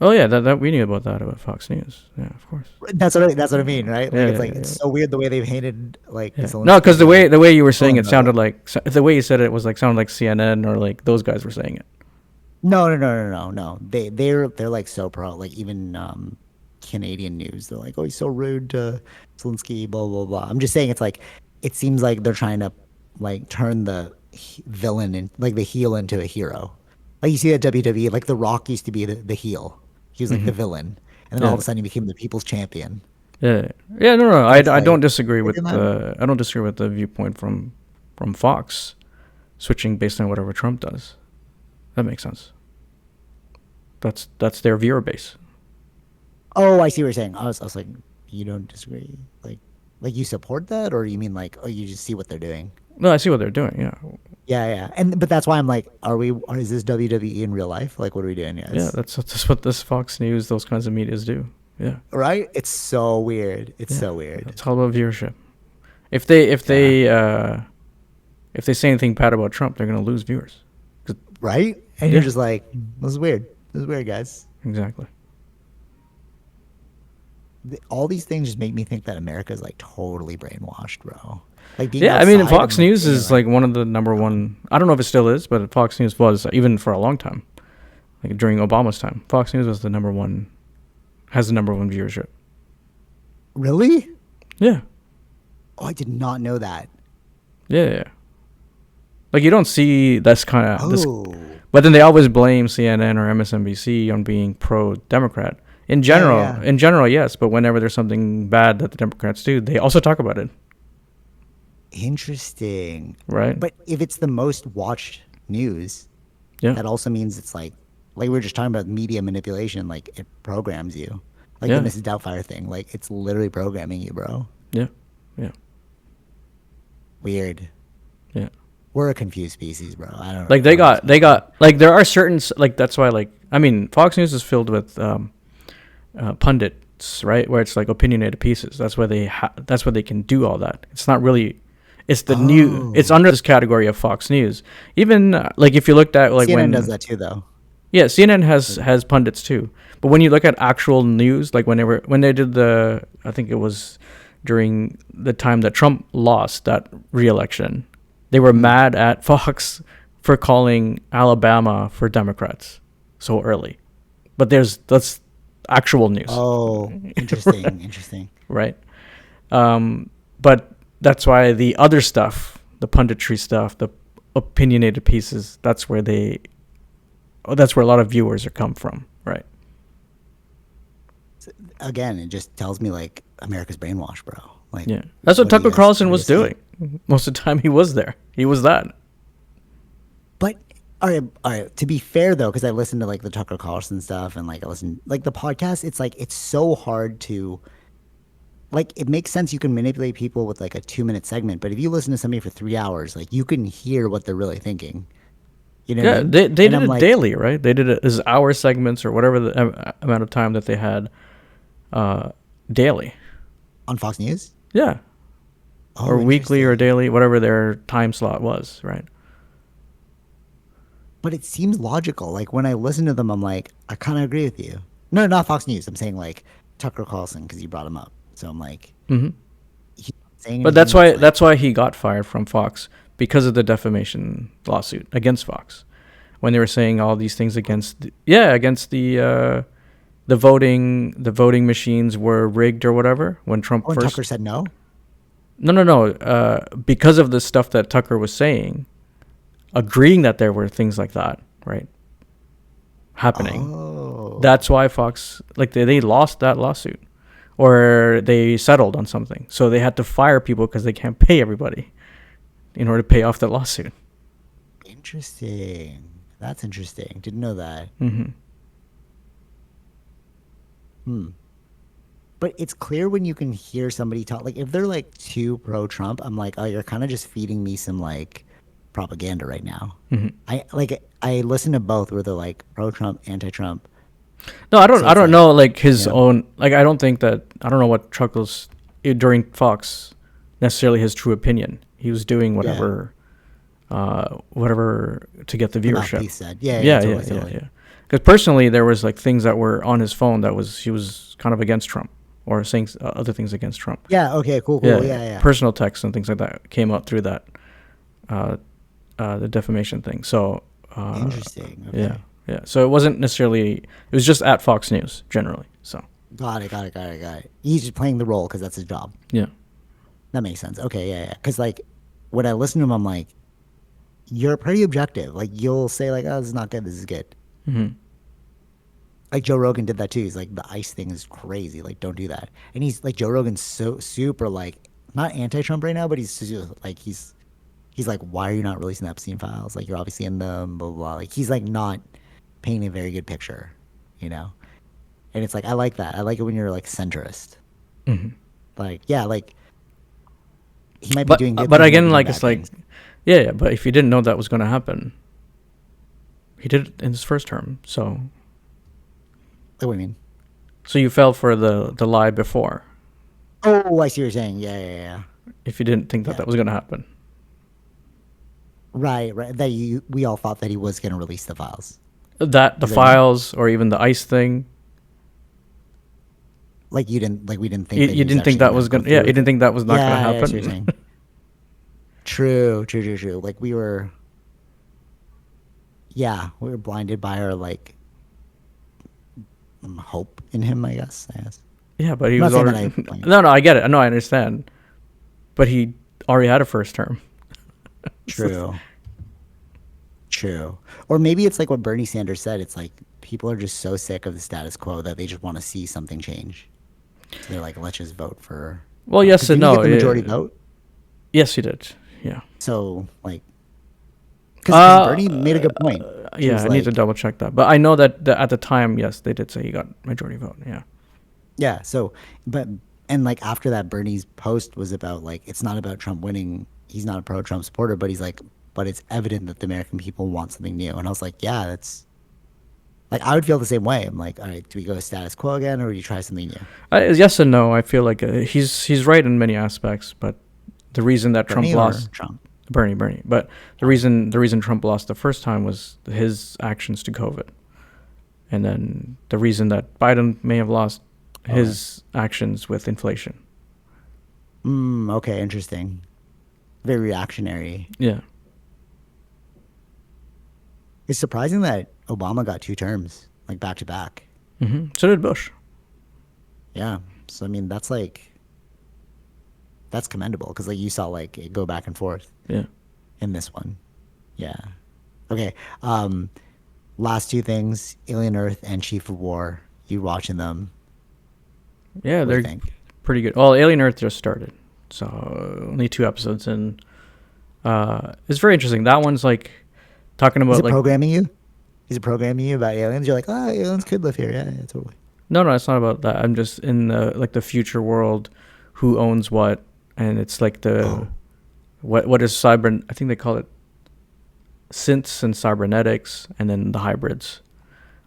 Oh yeah, that we knew about Fox News. Yeah, of course. that's what I mean, right? Yeah, Like yeah, it's yeah. so weird the way they've hated like Yeah. No, Zelensky because as a the way you were saying villain, it bro. sounded like the way you said it was like sounded like CNN or like those guys were saying it. No. They're like so pro. Like even Canadian news, they're like, oh, he's so rude to Zelensky, blah blah blah. I'm just saying, it's like it seems like they're trying to like turn the villain and like the heel into a hero. Like you see that WWE, like The Rock used to be the heel. He was like Hmm. the villain, and then all Yeah. of a sudden he became the people's champion. Yeah. Yeah. No. No. And it's I don't like, disagree they're with doing that. I don't disagree with the viewpoint from Fox switching based on whatever Trump does. That makes sense. That's their viewer base. Oh, I see what you're saying. I was like, you don't disagree, like you support that, or you mean like, oh, you just see what they're doing? No, I see what they're doing. Yeah. Yeah. And but that's why I'm like, is this WWE in real life? Like, what are we doing? Yeah. Yes. That's what this Fox News, those kinds of medias do. Yeah. Right? It's so weird. It's Yeah. so weird. It's all about viewership. If they if Yeah. they uh if they say anything bad about Trump, they're gonna lose viewers. 'Cause- Right? And you're Yeah. just like, this is weird. This is weird, guys. Exactly. All these things just make me think that America is like totally brainwashed, bro. Like being Yeah, I mean, outside and Fox like News seeing it, is like, like one of the number one. I don't know if it still is, but Fox News was even for a long time, like during Obama's time. Fox News was the number one, has the number one viewership. really? Yeah, Oh, I did not know that. yeah. Like you don't see this kind of this, Oh, but then they always blame CNN or MSNBC on being pro-Democrat. yeah. In general, yes, but whenever there's something bad that the Democrats do, they also talk about it, Interesting. right? But if it's the most watched news, Yeah, that also means it's like we were just talking about media manipulation. Like it programs you. Like the yeah, Mrs. Doubtfire thing. Like it's literally programming you, bro. yeah, yeah, Weird. yeah. We're a confused species, bro. I don't. Like I don't know what's they going on. got like there are certain like that's why like I mean Fox News is filled with pundits, right? Where it's like opinionated pieces. That's why that's why they can do all that. It's not really. It's the new. It's Oh, under this category of Fox News. Even like if you looked at like CNN does when that too, though. Yeah, CNN has pundits too. But when you look at actual news, like when they did I think it was during the time that Trump lost that re-election, they were mad at Fox for calling Alabama for Democrats so early. But that's actual news. Oh, interesting, interesting. Right? But that's why the other stuff, the punditry stuff, the opinionated pieces, that's where a lot of viewers are come from, right? Again, it just tells me like America's brainwashed, bro. Like, Yeah, that's what Tucker Carlson was saying? doing. Most of the time, he was there. He was that. But all right. To be fair though, because I listen to like the Tucker Carlson stuff and like I listen like the podcast. It's like it's so hard to like. It makes sense you can manipulate people with like a 2 minute segment, but if you listen to somebody for 3 hours, like you can hear what they're really thinking. You know what I Yeah, mean? they did And I'm it like daily, right? They did it as hour segments or whatever the amount of time that they had daily. on Fox News. Yeah, Oh, or weekly or interesting. daily, whatever their time slot was, right? But it seems logical. Like when I listen to them, I'm like, I kind of agree with you. No, not Fox News. I'm saying like Tucker Carlson because you brought him up. So I'm like, Hmm. he's not saying But anything that's like, that's why he got fired from Fox because of the defamation lawsuit against Fox when they were saying all these things against the voting machines were rigged or whatever when Trump oh, and first. Tucker said no. No. Because of the stuff that Tucker was saying, agreeing that there were things like that, right, happening. Oh, That's why Fox, like, they lost that lawsuit, or they settled on something, so they had to fire people because they can't pay everybody in order to pay off that lawsuit. interesting. That's interesting. Didn't know that. Hmm. Hmm. But it's clear when you can hear somebody talk. Like if they're like too pro Trump, I'm like, oh, you're kind of just feeding me some like propaganda right now. Hmm. I listen to both where they're like pro Trump, anti Trump. No, So I it's don't like, know, like, his you know, own, like, I don't think that, I don't know what Chuckles during Fox necessarily his true opinion. He was doing yeah, whatever to get the the viewership. mouthpiece said, yeah, yeah, Yeah, yeah, totally, yeah, totally. yeah. Because personally, there was like things that were on his phone that was he was kind of against Trump or saying other things against Trump. Yeah, okay, cool, Yeah, cool, yeah. yeah, yeah. Personal texts and things like that came out through that uh, the defamation thing. So Interesting. yeah, Okay, yeah. So it wasn't necessarily. It was just at Fox News generally. So got it. He's just playing the role because that's his job. yeah. That makes sense. Okay, yeah, yeah. Because like when I listen to him, I'm like, you're pretty objective. Like you'll say like, oh, this is not good. This is good. Hmm. Like Joe Rogan did that too. He's like, the ICE thing is crazy. Like, don't do that. And he's like, Joe Rogan's so super like not anti-Trump right now, but he's like, why are you not releasing the Epstein files? Like, you're obviously in them, blah blah blah. Like, he's like not painting a very good picture, you know. And it's like I like that. I like it when you're like centrist. Hmm. Like, yeah, like he might be doing good But things, he might again, be doing like, bad it's like, things. yeah, yeah. But if you didn't know that was going to happen, he did it in his first term. Like, what do you mean? So you fell for the lie before. Oh, I see what you're saying. Yeah, yeah, yeah. If you didn't think that Yeah. that was going to happen. Right, right. We all thought that he was going to release the files. That the Is that what you mean? files or even the ICE thing, Like you didn't, like we didn't think you, that he you was didn't think actually that going to was go gonna, yeah, through you with didn't it. think that was not gonna Yeah, yeah, I see what you're happen. saying. True, true, true, true. Like we were, yeah, we were blinded by our like hope in him. I guess. Yeah, but he I'm not was saying that already. like, No, I get it. No, I understand. But he already had a first term. true, true. Or maybe it's like what Bernie Sanders said. It's like people are just so sick of the status quo that they just want to see something change. So they're like, let's just vote for. Well, Because yes and didn't he get no. the majority vote? Yes, he did. Yeah. So like, because Uh, Bernie made a good point. He yeah. was I need to like, double check that, but I know that at the time, yes, they did say he got majority vote. Yeah. yeah. So, but and like after that, Bernie's post was about like it's not about Trump winning. He's not a pro-Trump supporter, but he's like, but it's evident that the American people want something new. And I was like, yeah, that's like I would feel the same way. I'm like, all right, do we go status quo again, or do you try something new? Yes and no. I feel like he's right in many aspects, but the reason that Trump Bernie or lost. Trump? Bernie. But the reason Trump lost the first time was his actions to COVID. and then the reason that Biden may have lost Okay. his actions with inflation. Okay, interesting. Very reactionary. Yeah. It's surprising that Obama got 2 terms, like back to back. So did Bush. Yeah. So I mean, that's commendable because like you saw like it go back and forth Yeah. in this one. Yeah. Okay. Last two things: Alien Earth and Chief of War. You watching them? Yeah, What do you they're think? pretty good. Well, Alien Earth just started, so only 2 episodes in. It's very interesting. That one's like talking Is about it like programming you? Is it programming you about aliens? You're like, oh, aliens could live here. Yeah, yeah, totally. no, it's not about that. I'm just in the like the future world, who owns what, and it's like the Oh, what is cyber. I think they call it synths and cybernetics, and then the hybrids,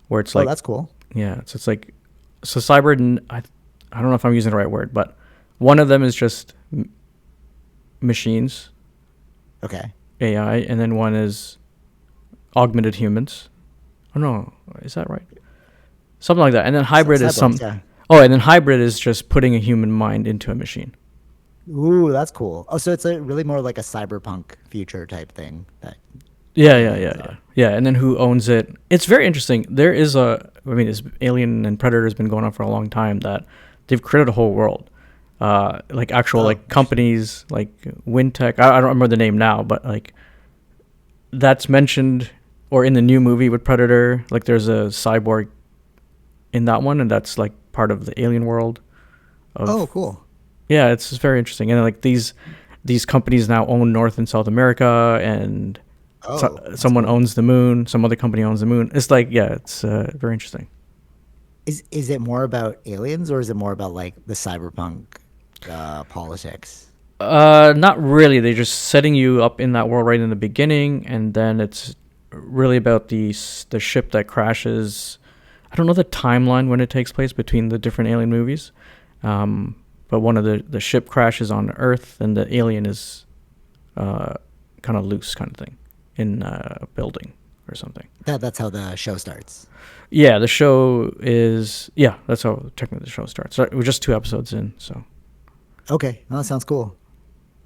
where it's oh, like that's cool. yeah, so it's like so cyber. I don't know if I'm using the right word, but one of them is just machines, Okay. AI, and then one is augmented humans. Oh no, is that right? Something like that. And then hybrid is Cyborgs, some. yeah. Oh, and then hybrid is just putting a human mind into a machine. Ooh, that's cool. Oh, so it's a really more like a cyberpunk future type thing that aliens Yeah. are. Yeah, and then who owns it? It's very interesting. There is I mean, this Alien and Predator has been going on for a long time. That they've created a whole world, like actual Oh, like interesting. companies like Wintech. I don't remember the name now, but like that's mentioned or in the new movie with Predator. Like there's a cyborg in that one, and that's like part of the alien world Oh, of cool. yeah. It's just very interesting, and like these companies now own North and South America, and Oh, that's someone cool. owns the moon, some other company owns the moon. It's like yeah, it's very interesting. Is it more about aliens or is it more about like the cyberpunk politics? Not really. They're just setting you up in that world right in the beginning, and then it's really about the ship that crashes. I don't know the timeline when it takes place between the different alien movies, but one of the ship crashes on Earth, and the alien is kind of loose, kind of thing, in a building or something. That's how the show starts. Yeah, the show is yeah. That's how technically the show starts. So we're just 2 episodes in, so Okay, no, that sounds cool.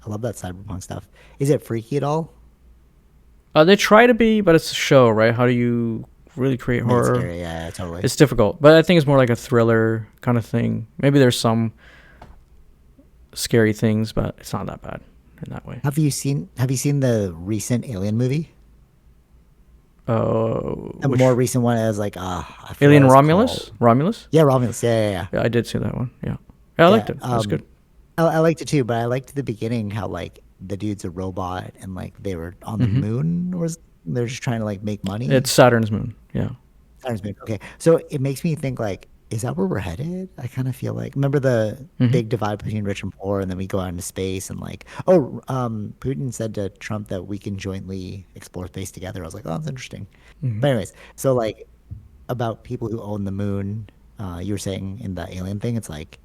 I love that cyberpunk stuff. Is it freaky at all? they try to be, but it's a show, right? How do you really create Make it horror? scary? Yeah, totally. It's difficult, but I think it's more like a thriller kind of thing. Maybe there's some scary things, but it's not that bad in that way. Have you seen the recent Alien movie? The more Which recent one is like I forgot Alien what it's Romulus? called. Romulus? Yeah, Romulus. Yeah. Yeah, I did see that one. Yeah, yeah, I Yeah. liked it. It was good. I liked it too, but I liked the beginning how like the dude's a robot and like they were on the moon or they're just trying to like make It's money. Saturn's moon. Yeah. Saturn's moon. Okay, so it makes me think like, is that where we're headed? I kind of feel like remember the hmm big divide between rich and poor, and then we go out into space and like, Putin said to Trump that we can jointly explore space together. I was like, oh, that's interesting. hmm But anyways, so like about people who own the moon, you were saying in the alien thing, it's like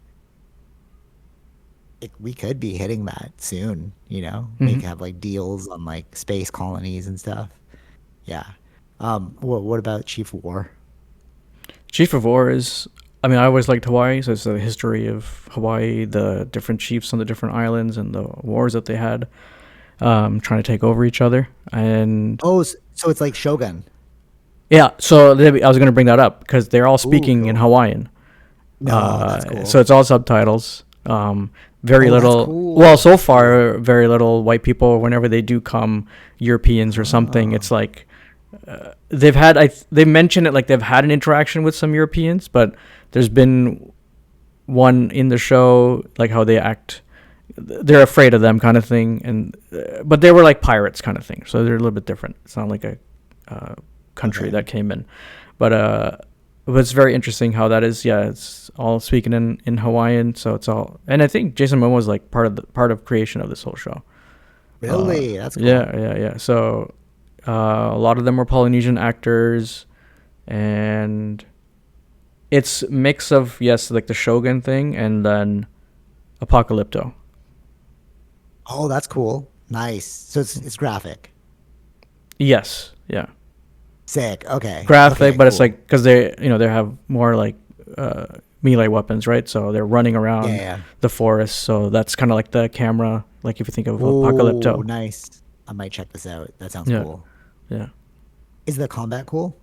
we could be hitting that soon, hmm have like deals on like space colonies and stuff. Yeah. What about Chief of War? Chief of War is. I mean, I always liked Hawaii, so it's the history of Hawaii, the different chiefs on the different islands, and the wars that they had, trying to take over each other. And Oh, so it's like Shogun. yeah, so I was going to bring that up because they're all Ooh, speaking in cool. Hawaiian. No, that's So cool. it's all subtitles. Very Oh, that's little. Well, cool. so That's cool. far, very little white people. Whenever they do come, Europeans or something, Oh, it's like they've had. They mention it like they've had an interaction with some Europeans, but there's been one in the show like how they act. They're afraid of them, kind of thing, and but they were like pirates, kind of thing. So they're a little bit different. It's not like a uh, country okay. that came in, but it's very interesting how that is. Yeah, it's all speaking in Hawaiian, so it's all. And I think Jason Momoa was like part of creation of this whole show. Really? That's cool. Yeah. So a lot of them were Polynesian actors, and it's mix of yes, like the Shogun thing, and then Apocalypto. Oh, that's cool. Nice. So it's graphic. Yes, yeah. Sick. Okay. graphic, Okay. but it's Cool. like because they have more like melee weapons, right? So they're running Yeah. around Yeah. the forest. So that's kind of like the camera, like if you think of Oh, Apocalypto. nice. I might check this out. That sounds Yeah, cool. yeah. Is the combat cool?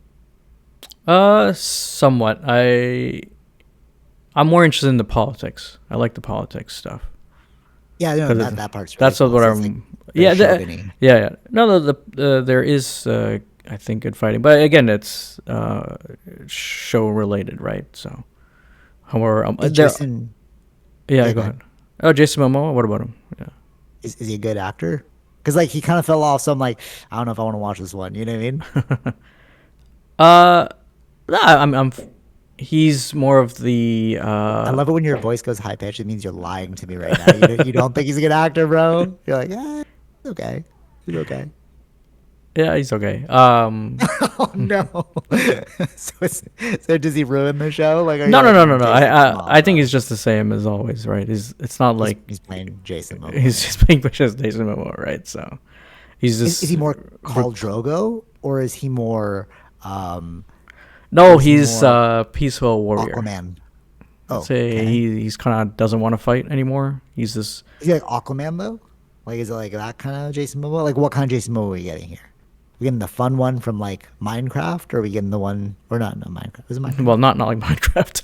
Somewhat. I'm more interested in the politics. I like the politics stuff Yeah. No, because that part's really that's cool. what So it's like I'm. very Yeah, shogun-y. yeah, yeah. No, there is I think good fighting, but again, it's show related, right? So, however, Is there. Jason? Yeah, Yeah. go Go ahead. ahead. Oh, Jason Momoa. What about him? Yeah. Is he a good actor? Because like he kind of fell off. So I'm like, I don't know if I want to watch this one. You know what I mean? uh, nah, he's more of the I love it when your voice goes high pitched. It means you're lying to me right now. You don't think he's a good actor, bro? You're like, it's okay. He's okay. yeah, he's okay. Oh no. so, so does he ruin the show? Like, are you No, no, like, no, no, no. Jason, come on, I think bro? he's just the same as always, right? It's not like He's playing Jason he's Momoa. just being just Jason Momoa, right? So he's Is he just more Khal Drogo or is he more um or no, is he he's more peaceful warrior. Aquaman? I'd Oh, say okay. he's kind of doesn't want to fight anymore. He's just Is he like Aquaman though? Like, is it like that kind of Jason Momoa? Like, what kind of Jason Momoa are we getting here? We getting the fun one from like Minecraft, or are we getting the one or not? No, Minecraft. Is it Minecraft? well, not like Minecraft.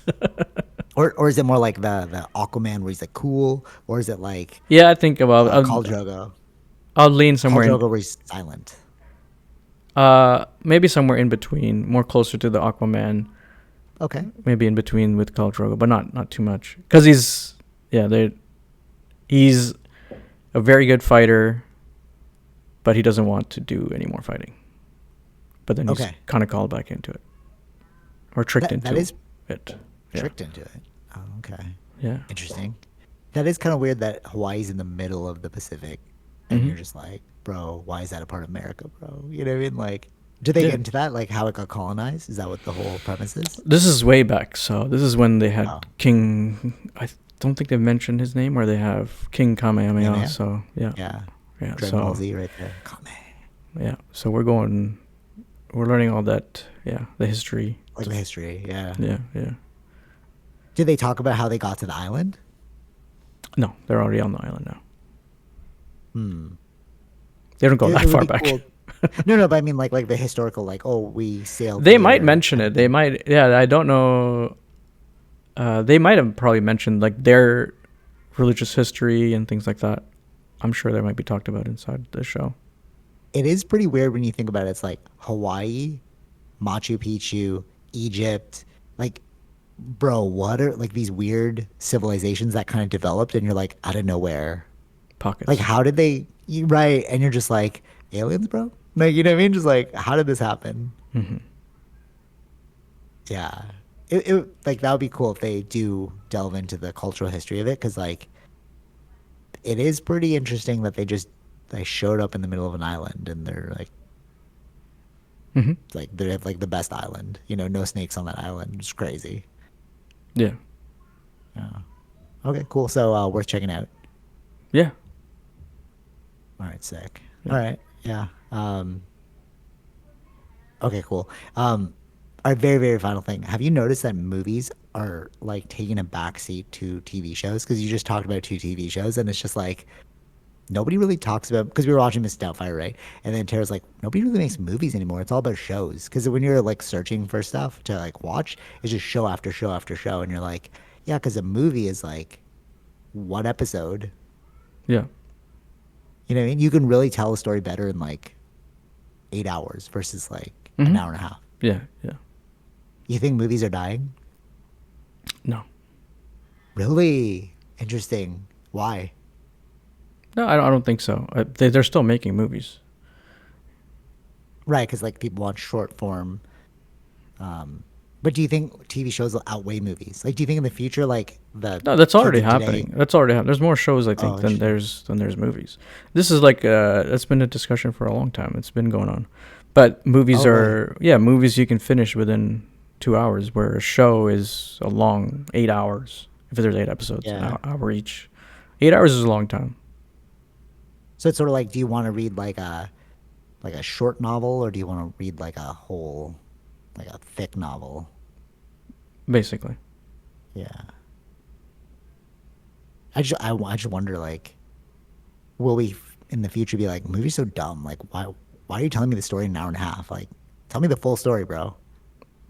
Or is it more like the Aquaman where he's like cool, or is it like Yeah, I think about Khal Drogo? I'll lean Khal somewhere in Drogo where he's silent. maybe somewhere in between, more closer to the Aquaman, Okay. maybe in between with Khal Drogo, but not too much because he's a very good fighter, but he doesn't want to do any more fighting. But then he's Okay. kind of called back into it or tricked That into is it. Yeah, tricked into it. Oh, okay. yeah. Interesting. That is kind of weird that Hawaii's in the middle of the Pacific, and Hmm. you're just like, bro, why is that a part of America, bro? You know what I mean? Like, did they Yeah. get into that? Like, how it got colonized? Is that what the whole premise is? This is way back, so this is when they had Oh, King. I don't think they've mentioned his name, or they have King yeah, Kamehameha. man. So yeah, Yeah. yeah. Dragon Ball So Z right there. Come yeah, so we're learning all that. Yeah, the history. like the history. Yeah. Yeah, yeah. Did they talk about how they got to the island? No, they're already on the island now. Hmm. They don't go It that would far be back. cool. No, no, but I mean like the historical, like, oh, we sailed They might here mention kind of it. They thing. might. Yeah, I don't know. They might have probably mentioned like their religious history and things like that. I'm sure they might be talked about inside the show. It is pretty weird when you think about it. It's like Hawaii, Machu Picchu, Egypt. Like, bro, what are like these weird civilizations that kind of developed and you're like out of nowhere? Like, Pockets. how did they, right? And you're just like, aliens, bro? Like, you know what I mean? Just like, how did this happen? Hmm. Yeah. It like that would be cool if they do delve into the cultural history of it because like it is pretty interesting that they showed up in the middle of an island and they're Hmm. like they have like the best island. You know, no snakes on that island. It's crazy. Yeah. Yeah. Okay, cool. So worth checking out. Yeah. All right, sick. Yeah. All right, yeah. Okay, cool. Our very very final thing. Have you noticed that movies are like taking a backseat to TV shows? Because you just talked about two TV shows, and it's just like nobody really talks about because we were watching Miss Doubtfire, right? And then Tara's like, nobody really makes movies anymore. It's all about shows. Because when you're like searching for stuff to like watch, it's just show after show after show, and you're like, yeah, because a movie is like one episode. Yeah. You know what I mean? You can really tell a story better in like 8 hours versus like an Hmm. hour and a half. Yeah. Yeah. You think movies are dying? No. Really interesting. Why? No, I don't think so. They're still making movies. Right, because like people want short form. But do you think TV shows will outweigh movies? Like, do you think in the future, like the No, that's kids already of today? happening. That's already happening. There's more shows I Oh, think interesting. than there's movies. This is like that's been a discussion for a long time. It's been going on. But movies Oh, really? are movies you can finish within 2 hours, where a show is a long 8 hours. If there's 8 episodes, an Yeah. hour each. 8 hours is a long time. So it's sort of like, do you want to read like like a short novel, or do you want to read like a whole, like a thick novel? Basically. Yeah. I just wonder, like, will we in the future be like, movies so dumb? Like, why are you telling me the story in an hour and a half? Like, tell me the full story, bro.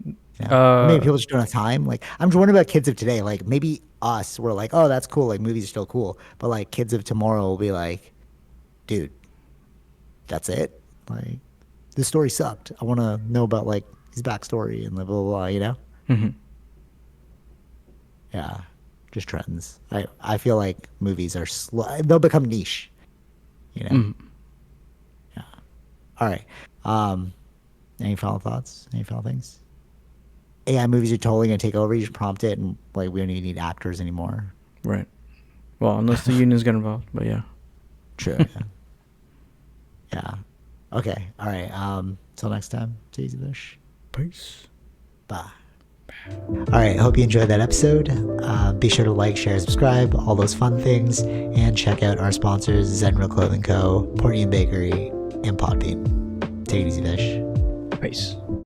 You know? Or maybe Uh, people just don't have time. Like, I'm just wondering about kids of today. Like, maybe us, we're like, oh, that's cool. Like, movies are still cool. But like, kids of tomorrow will be like, dude, that's it. Like, this story sucked. I want to know about like his backstory and blah blah blah. You know? mhm. Yeah, just trends. I feel like movies are slow. They'll become niche. You know? Mhm. Yeah. All right. Um, any final thoughts? Any final things? AI movies are totally gonna take over. You just prompt it, and like we don't even need actors anymore. Right. Well, unless the unions get involved, but yeah. True. Yeah. Yeah. Okay. All right. Till next time. Take it easy, Fish. Peace. Bye. All right. Hope you enjoyed that episode. Be sure to like, share, subscribe, all those fun things, and check out our sponsors: Zenro Clothing Co., Portian Bakery, and Podbean. Take it easy, Fish. Peace.